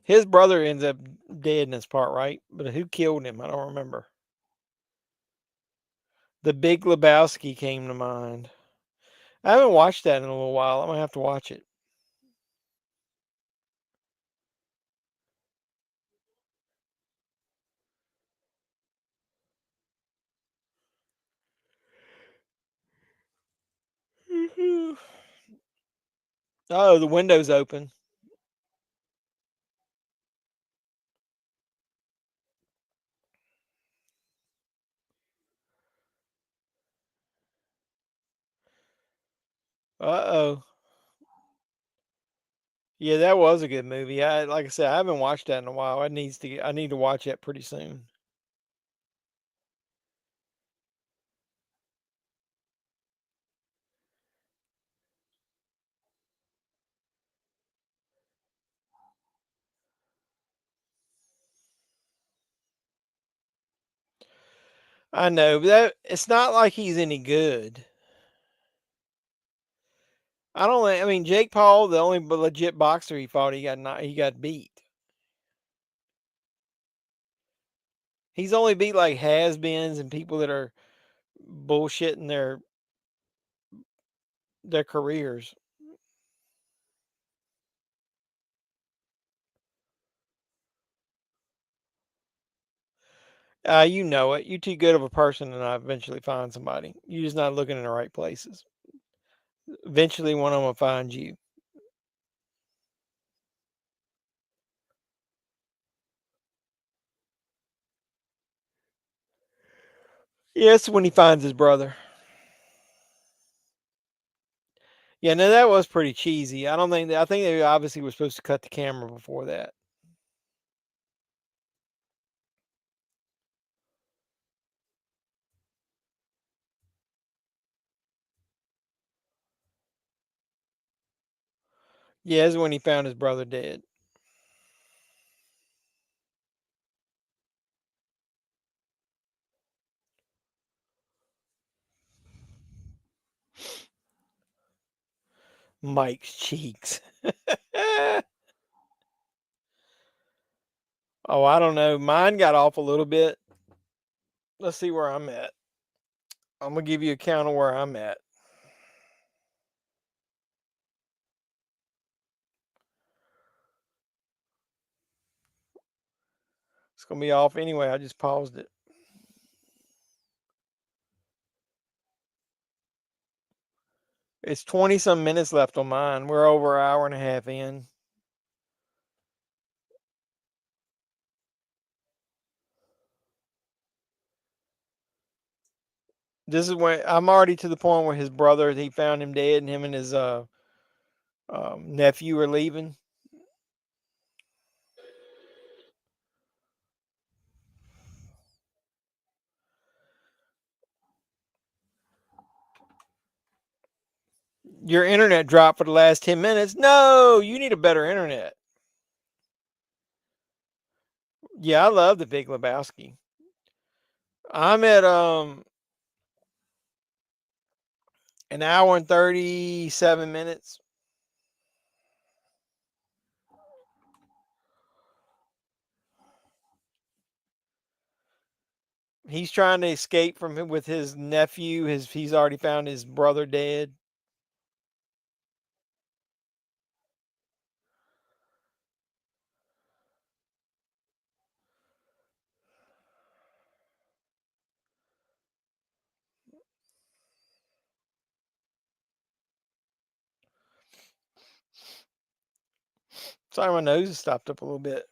His brother ends up dead in this part, right? But who killed him? I don't remember. The Big Lebowski came to mind. I haven't watched that in a little while. I'm going to have to watch it. Oh, the window's open. Uh-oh. Yeah, that was a good movie. Like I said, I haven't watched that in a while. I need to watch that pretty soon. I know, but it's not like he's any good. I mean, Jake Paul, the only legit boxer he fought, he got beat. He's only beat like has-beens and people that are bullshitting their careers. You know it. You're too good of a person, and I eventually find somebody. You're just not looking in the right places. Eventually, one of them will find you. Yes, when he finds his brother. Yeah, no, that was pretty cheesy. I think they obviously were supposed to cut the camera before that. Yeah, that's when he found his brother dead. Mike's cheeks. Oh, I don't know. Mine got off a little bit. Let's see where I'm at. I'm going to give you a count of where I'm at. It's going to be off anyway. I just paused it. It's 20 some minutes left on mine. We're over an hour and a half in. This is when I'm already to the point where his brother, he found him dead, and him and his nephew are leaving. Your internet dropped for the last 10 minutes. No, you need a better internet. Yeah, I love the Big Lebowski. I'm at an hour and 37 minutes. He's trying to escape from him with his nephew. He's already found his brother dead. Sorry, my nose has stopped up a little bit.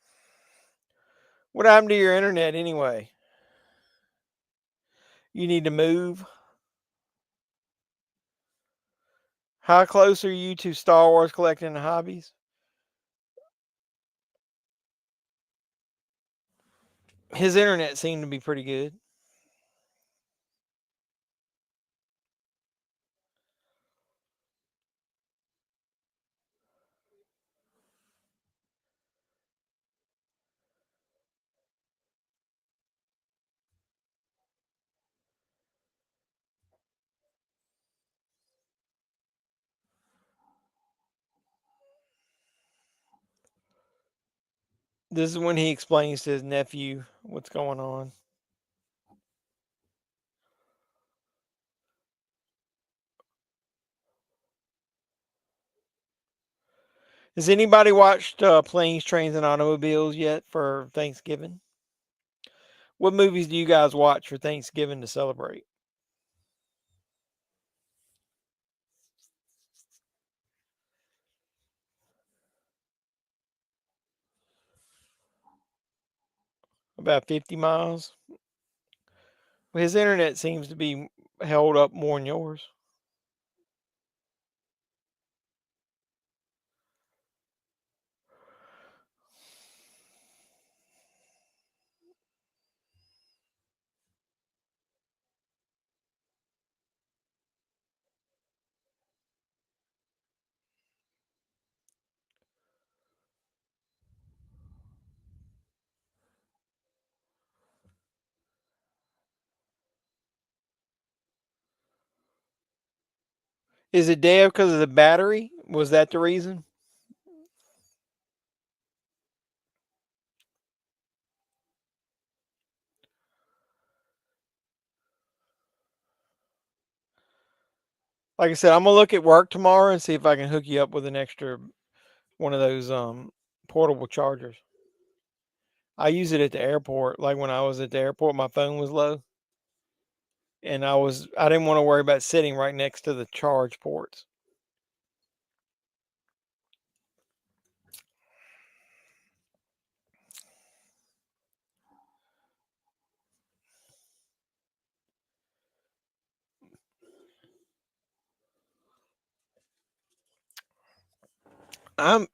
What happened to your internet anyway? You need to move. How close are you to Star Wars collecting and hobbies? His internet seemed to be pretty good. This is when he explains to his nephew what's going on. Has anybody watched Planes, Trains, and Automobiles yet for Thanksgiving? What movies do you guys watch for Thanksgiving to celebrate? About 50 miles? Well, his internet seems to be held up more than yours. Is it dead because of the battery? Was that the reason? Like I said, I'm gonna look at work tomorrow and see if I can hook you up with an extra one of those portable chargers. I use it at the airport. Like when I was at the airport, my phone was low, and I didn't want to worry about sitting right next to the charge ports.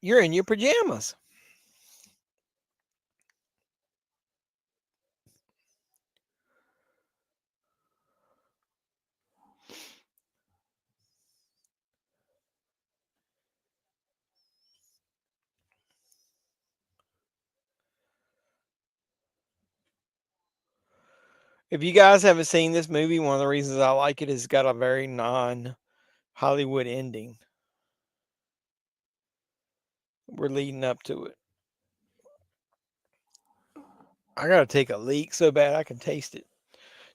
You're in your pajamas. If you guys haven't seen this movie, one of the reasons I like it is it's got a very non-Hollywood ending. We're leading up to it. I gotta take a leak so bad I can taste it.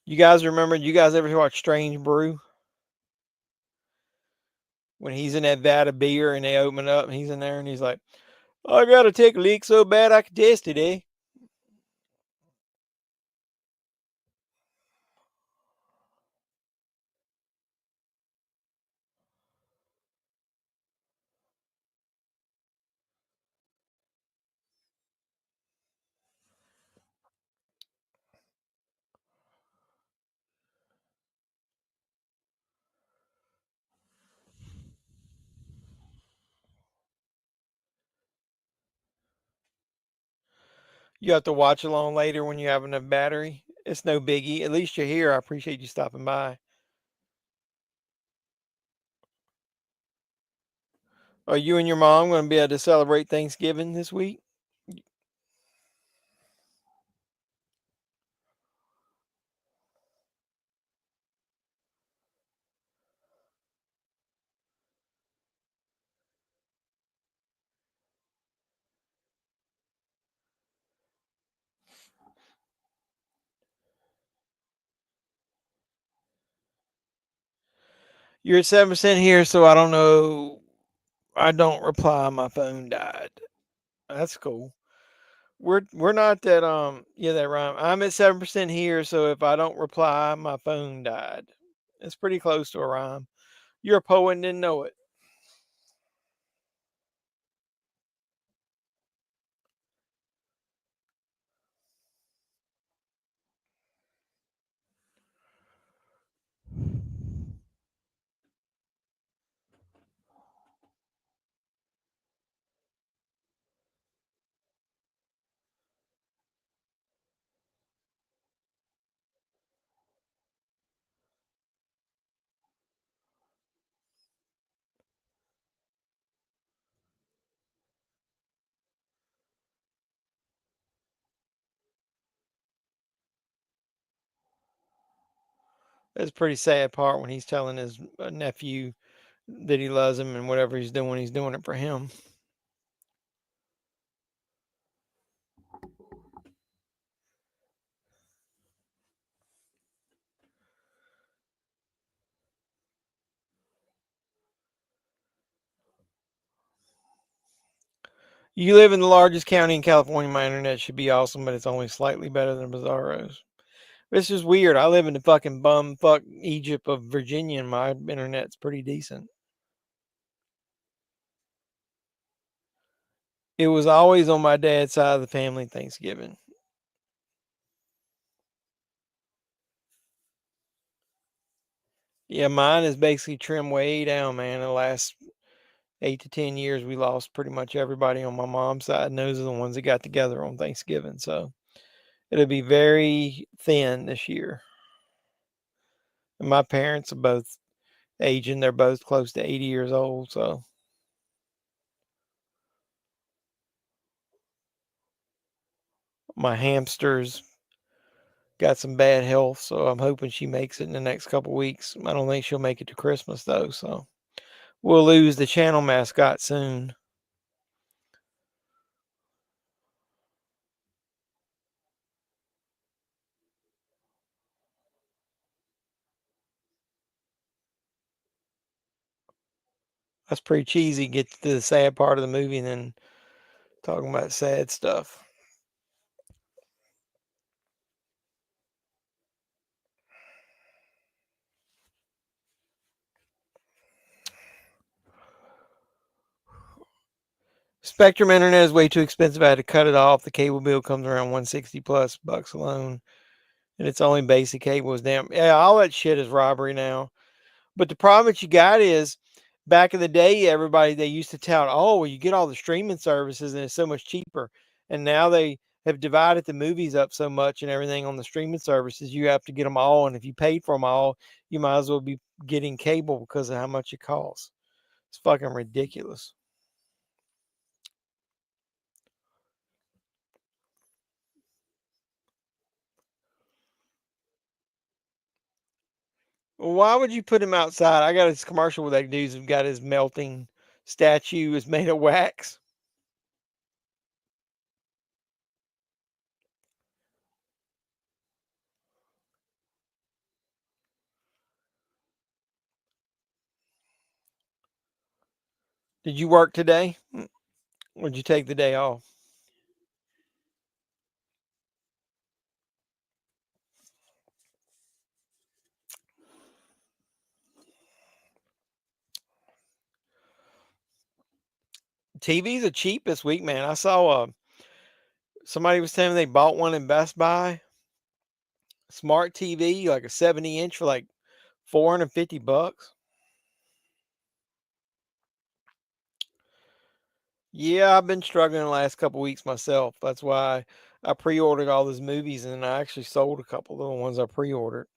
You guys remember? You guys ever watch Strange Brew? When he's in that vat of beer and they open it up and he's in there and he's like, I gotta take a leak so bad I can taste it, eh? You have to watch along later when you have enough battery. It's no biggie. At least you're here. I appreciate you stopping by. Are you and your mom going to be able to celebrate Thanksgiving this week? You're at 7% here, so I don't know. I don't reply. My phone died. That's cool. We're not that yeah, that rhyme. I'm at 7% here, so if I don't reply, my phone died. It's pretty close to a rhyme. You're a poet and didn't know it. It's a pretty sad part when he's telling his nephew that he loves him and whatever he's doing it for him. You live in the largest county in California. My internet should be awesome, but it's only slightly better than Bizarro's. This is weird. I live in the fucking bumfuck Egypt of Virginia, and my internet's pretty decent. It was always on my dad's side of the family Thanksgiving. Yeah, mine is basically trimmed way down, man. In the last 8 to 10 years, we lost pretty much everybody on my mom's side, and those are the ones that got together on Thanksgiving. So it'll be very thin this year. And my parents are both aging. They're both close to 80 years old. So my hamsters got some bad health. So I'm hoping she makes it in the next couple weeks. I don't think she'll make it to Christmas, though. So we'll lose the channel mascot soon. That's pretty cheesy. Get to the sad part of the movie and then talking about sad stuff. Spectrum internet is way too expensive. I had to cut it off. The cable bill comes around 160 plus bucks alone. And it's only basic cable is damn. Yeah, all that shit is robbery now. But the problem that you got is back in the day, everybody they used to tout, oh, well, you get all the streaming services and it's so much cheaper. And now they have divided the movies up so much and everything on the streaming services, you have to get them all. And if you paid for them all, you might as well be getting cable because of how much it costs. It's fucking ridiculous. Well, why would you put him outside? I got this commercial where that dude's got his melting statue is made of wax. Did you work today? Or did you take the day off? TVs are cheap this week, man. I saw somebody was telling me they bought one in Best Buy. Smart TV, like a 70-inch for like $450. Yeah, I've been struggling the last couple weeks myself. That's why I pre-ordered all those movies and I actually sold a couple of the ones I pre-ordered.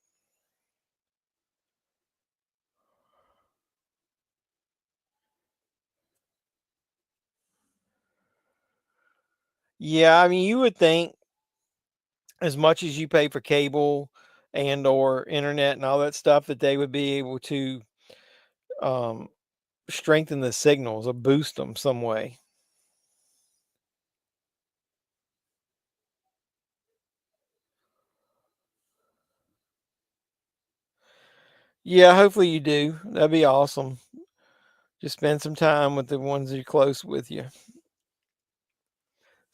Yeah, I mean, you would think as much as you pay for cable and or internet and all that stuff that they would be able to um, strengthen the signals or boost them some way. Yeah, hopefully you do. That'd be awesome. Just spend some time with the ones that are close with you. That's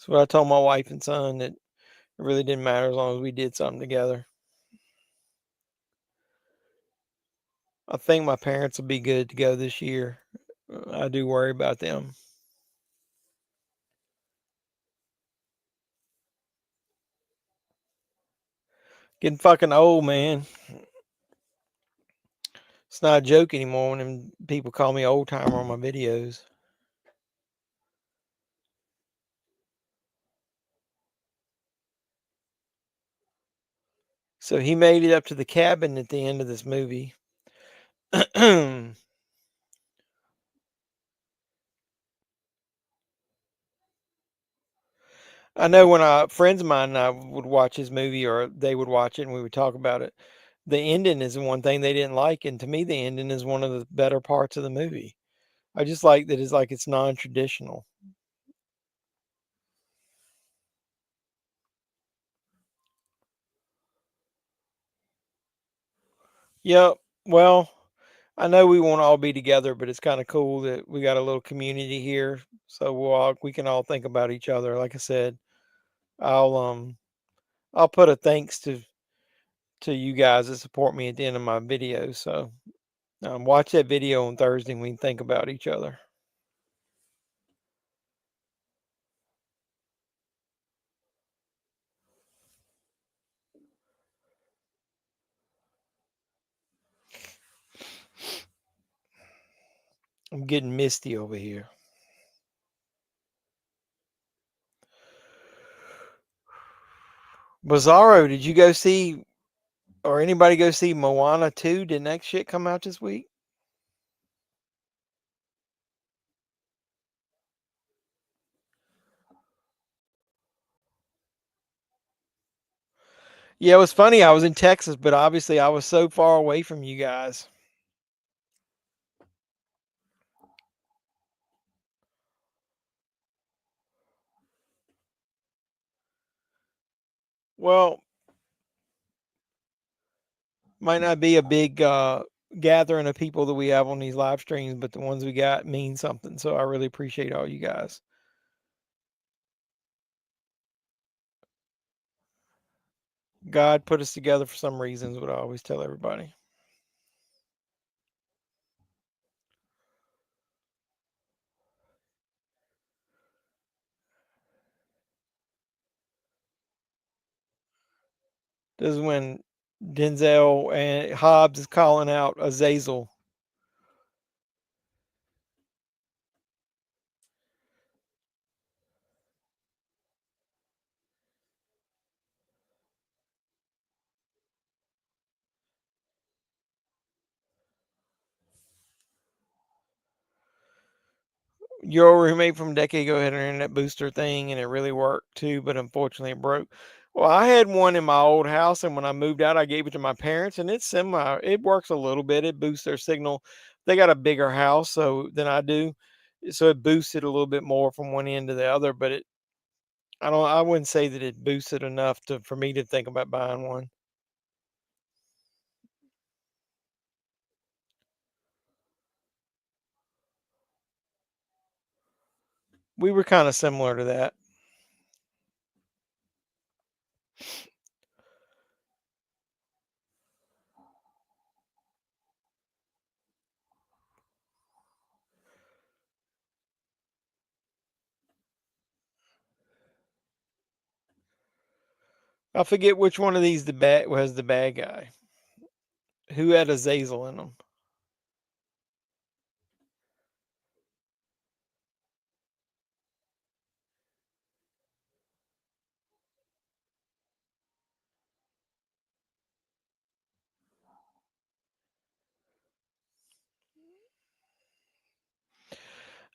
what I told my wife and son, that it really didn't matter as long as we did something together. I think my parents will be good to go this year. I do worry about them. Getting fucking old, man. It's not a joke anymore when people call me old timer on my videos. So he made it up to the cabin at the end of this movie. I know when friends of mine and I would watch his movie, or they would watch it and we would talk about it, the ending is the one thing they didn't like. And to me, the ending is one of the better parts of the movie. I just like that it's non-traditional. Yep. Well, I know we won't all be together, but it's kind of cool that we got a little community here, so we can all think about each other. Like I said, I'll um I'll put a thanks to you guys that support me at the end of my video. So watch that video on Thursday and we can think about each other. I'm getting misty over here. Bizarro, did you go see, or anybody go see Moana 2? Didn't that shit come out this week? Yeah, it was funny. I was in Texas, but obviously I was so far away from you guys. Well, might not be a big gathering of people that we have on these live streams, but the ones we got mean something. So I really appreciate all you guys. God put us together for some reasons, what I always tell everybody. This is when Denzel and Hobbs is calling out Azazel. Your roommate from a decade ago had an internet booster thing and it really worked too, but unfortunately it broke. Well, I had one in my old house, and when I moved out, I gave it to my parents, and it works a little bit. It boosts their signal. They got a bigger house than I do, so it boosted a little bit more from one end to the other, but I wouldn't say that it boosted enough for me to think about buying one. We were kind of similar to that. I forget which one of these the bad was the bad guy. Who had Azazel in them?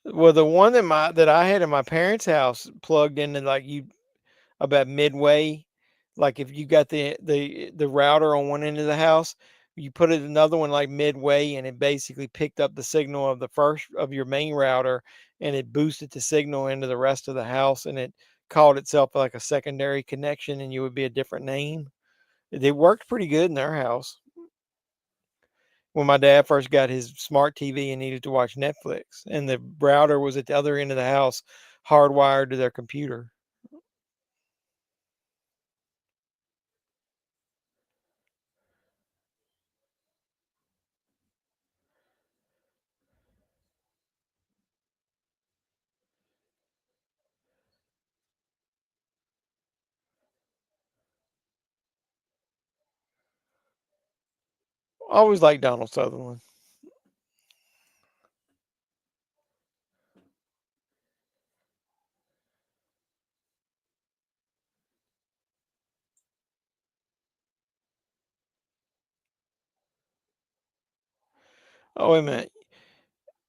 Well, the one that I had in my parents' house plugged into about midway, like if you got the router on one end of the house, you put it another one like midway, and it basically picked up the signal of the first of your main router, and it boosted the signal into the rest of the house, and it called itself like a secondary connection, and you would be a different name. It worked pretty good in their house. when my dad first got his smart TV and needed to watch Netflix, and the router was at the other end of the house, hardwired to their computer. I always liked Donald Sutherland. Oh, wait a minute.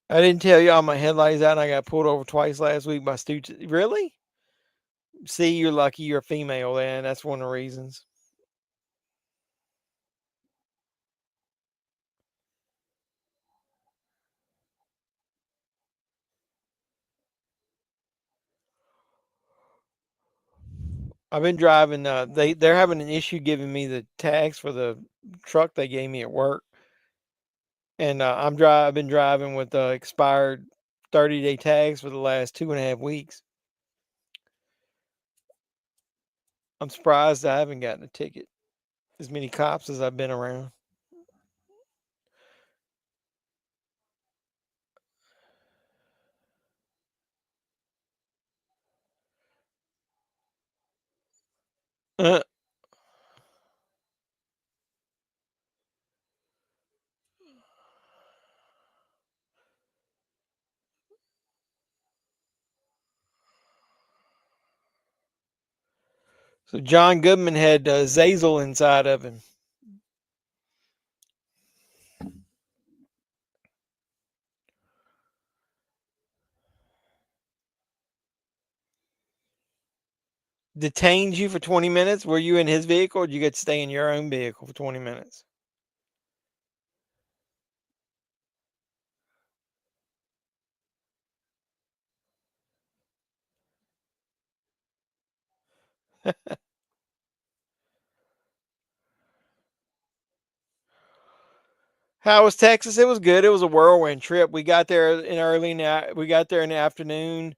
I didn't tell you all my headlights out and I got pulled over twice last week by Stooges. Really? See, you're lucky you're a female, then. That's one of the reasons. I've been driving. They're having an issue giving me the tags for the truck they gave me at work, and I've been driving with expired 30-day tags for the last 2.5 weeks. I'm surprised I haven't gotten a ticket. As many cops as I've been around. Uh, so John Goodman had Zazel inside of him. Detained you for 20 minutes? Were you in his vehicle or did you get to stay in your own vehicle for 20 minutes? How was Texas? It was good. It was a whirlwind trip. We got there we got there in the afternoon.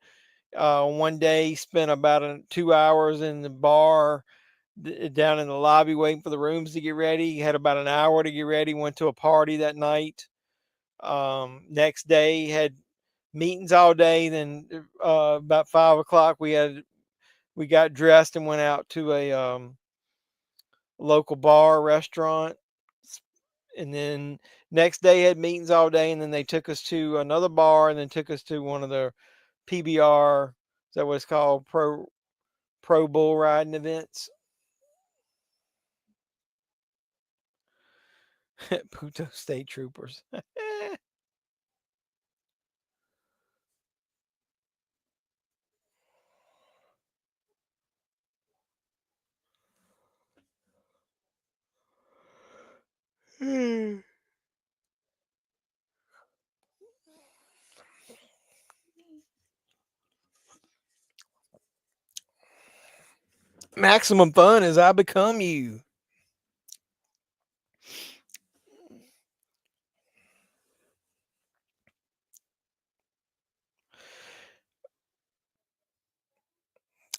One day, spent about 2 hours in the bar down in the lobby waiting for the rooms to get ready. Had about an hour to get ready. Went to a party that night. Next day had meetings all day. Then about 5 o'clock, we got dressed and went out to a local bar restaurant. And then next day had meetings all day. And then they took us to another bar and then took us to one of the PBR. Is that what it's called? Pro bull riding events. Puto State Troopers. Maximum fun as I become you.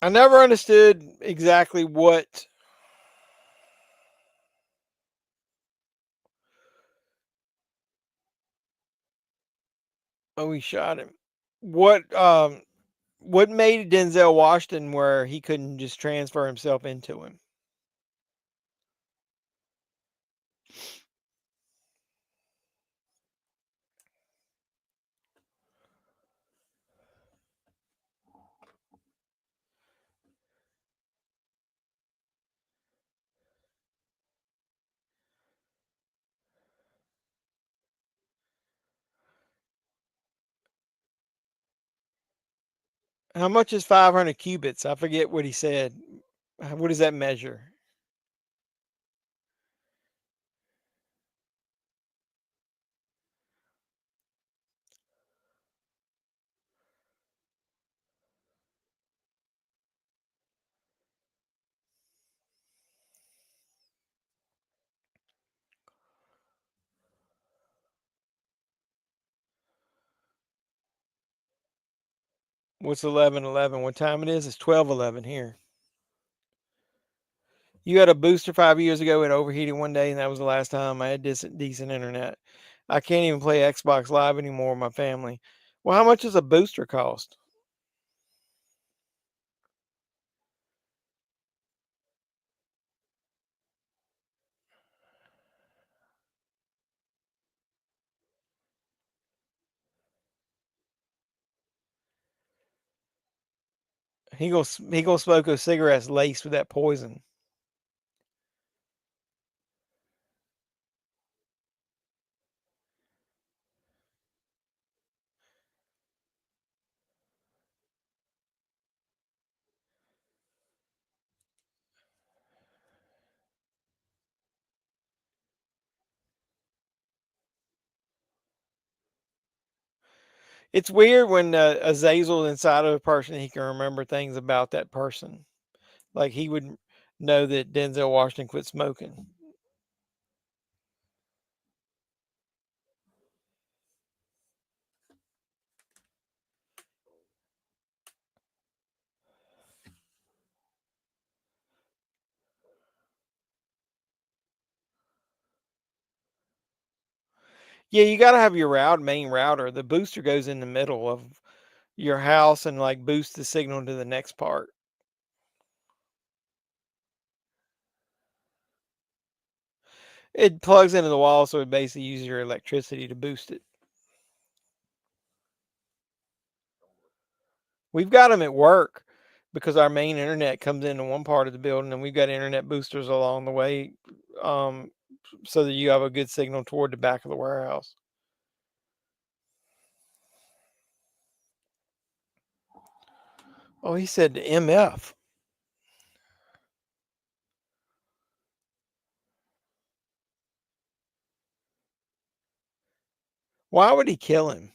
I never understood exactly what. Oh, he shot him. What made Denzel Washington where he couldn't just transfer himself into him? How much is 500 cubits? I forget what he said. What does that measure? What's 11:11? What time it is? It's 12:11 here. You had a booster 5 years ago. It overheated one day, and that was the last time I had decent internet. I can't even play Xbox Live anymore with my family. Well, how much does a booster cost? He gonna smoke those cigarettes laced with that poison. It's weird when Azazel inside of a person, he can remember things about that person. Like he would know that Denzel Washington quit smoking. Yeah, you got to have your main router. The booster goes in the middle of your house and like boosts the signal to the next part. It plugs into the wall, so it basically uses your electricity to boost it. We've got them at work because our main internet comes into one part of the building, and we've got internet boosters along the way, so that you have a good signal toward the back of the warehouse. Oh, he said MF. Why would he kill him?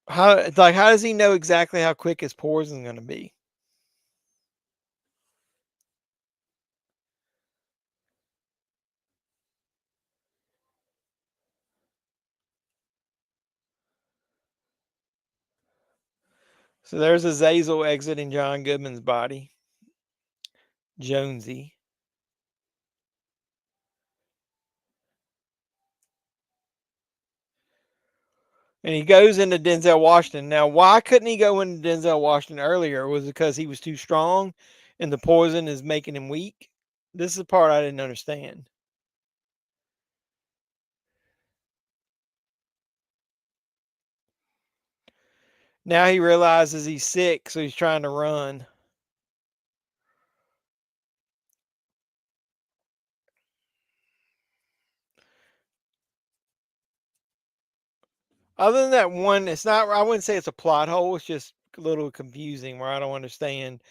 How does he know exactly how quick his poison's going to be? So there's Azazel exiting John Goodman's body. Jonesy. And he goes into Denzel Washington. Now, why couldn't he go into Denzel Washington earlier? Was it because he was too strong and the poison is making him weak? This is the part I didn't understand. Now he realizes he's sick, so he's trying to run. Other than that one, it's not, I wouldn't say it's a plot hole. It's just a little confusing where I don't understand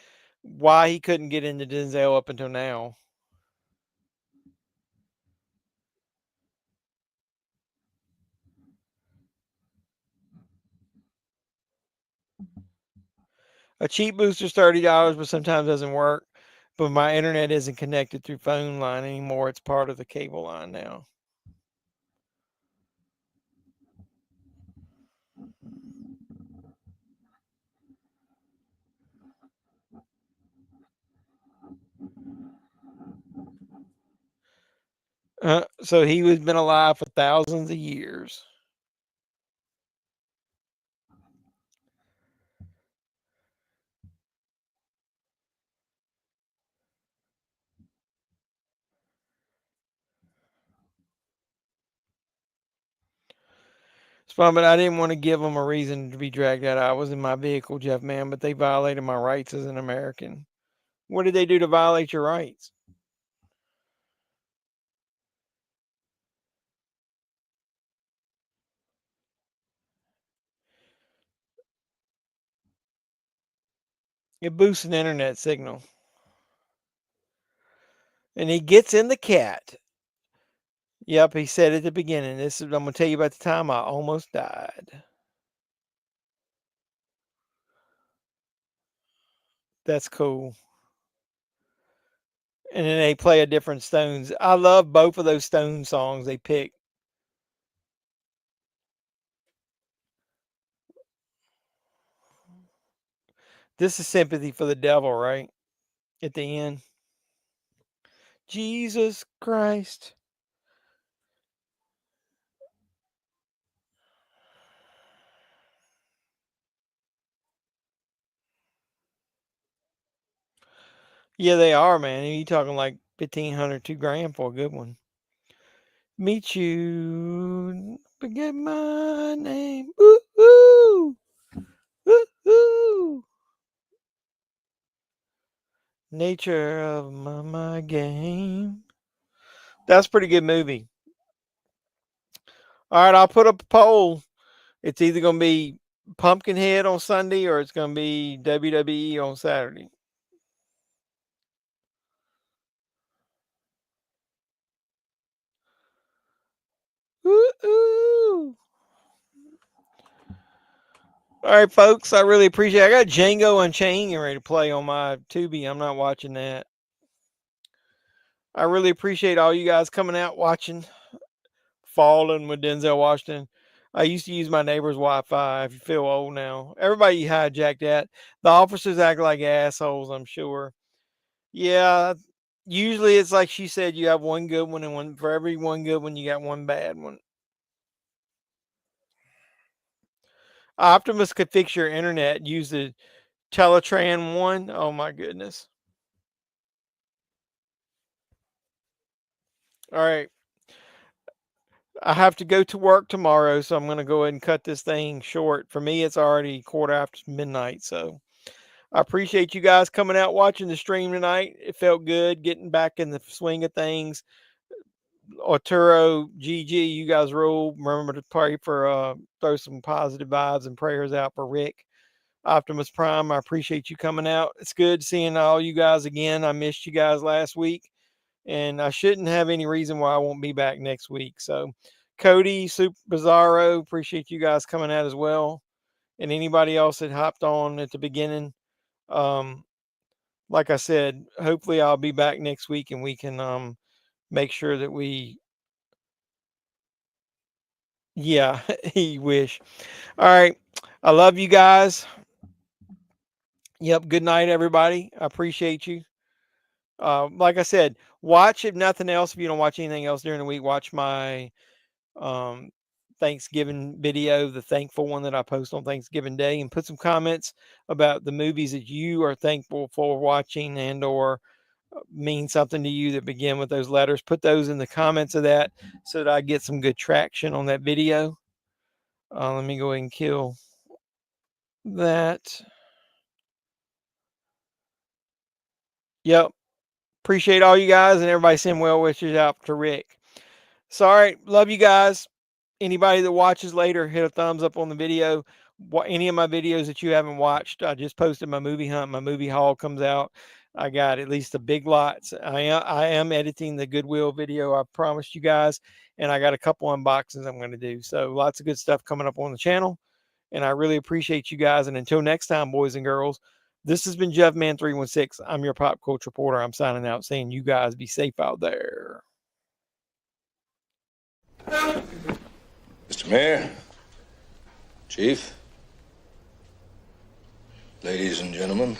why he couldn't get into Denzel up until now. A cheap booster's $30, but sometimes doesn't work. But my internet isn't connected through phone line anymore. It's part of the cable line now. So he was been alive for thousands of years. It's fun, but I didn't want to give them a reason to be dragged out. I was in my vehicle, Jeff, man, but they violated my rights as an American. What did they do to violate your rights? It boosts an internet signal. And he gets in the cat. Yep, he said at the beginning. I'm gonna tell you about the time I almost died. That's cool. And then they play a different Stones. I love both of those Stones songs they pick. This is Sympathy for the Devil, right? At the end. Jesus Christ. Yeah, they are, man. You talking like 1,500, $2,000 for a good one. Meet you, forget my name. Ooh, ooh, ooh, ooh. Nature of my game. That's a pretty good movie. All right, I'll put up a poll. It's either going to be Pumpkinhead on Sunday or it's going to be WWE on Saturday. Ooh, ooh. All right, folks, I really appreciate it. I got Django Unchained getting ready to play on my Tubi. I'm not watching that. I really appreciate all you guys coming out watching Fallen with Denzel Washington. I used to use my neighbor's Wi-Fi. If you feel old now, everybody hijacked that. The officers act like assholes, I'm sure. Yeah, usually it's like she said, you have one good one, and one for every one good one, you got one bad one. Optimus could fix your internet. Use the Teletran one. Oh my goodness. All right. I have to go to work tomorrow, so I'm going to go ahead and cut this thing short. For me, it's already 1:15 midnight. So I appreciate you guys coming out watching the stream tonight. It felt good getting back in the swing of things. Arturo, GG, you guys rule. Remember to pray for, throw some positive vibes and prayers out for Rick. Optimus Prime, I appreciate you coming out. It's good seeing all you guys again. I missed you guys last week, and I shouldn't have any reason why I won't be back next week. So, Cody, Super Bizarro, appreciate you guys coming out as well. And anybody else that hopped on at the beginning. Like I said, hopefully I'll be back next week and we can make sure that we, yeah, he wish. All right. I love you guys. Yep. Good night, everybody. I appreciate you. Like I said, watch, if nothing else, if you don't watch anything else during the week, watch my Thanksgiving video, the thankful one that I post on Thanksgiving Day, and put some comments about the movies that you are thankful for watching and or mean something to you that begin with those letters. Put those in the comments of that so that I get some good traction on that video. Let me go ahead and kill that. Yep. Appreciate all you guys, and everybody send well wishes out to Rick. Sorry. Love you guys. Anybody that watches later, hit a thumbs up on the video. Any of my videos that you haven't watched, I just posted my movie hunt. My movie haul comes out. I got at least a Big Lots. I am editing the Goodwill video I promised you guys, and I got a couple unboxings I'm going to do. So lots of good stuff coming up on the channel, and I really appreciate you guys. And until next time, boys and girls, this has been JEFFMAN316. I'm your pop culture reporter. I'm signing out saying you guys be safe out there. Mr. Mayor, Chief, ladies and gentlemen.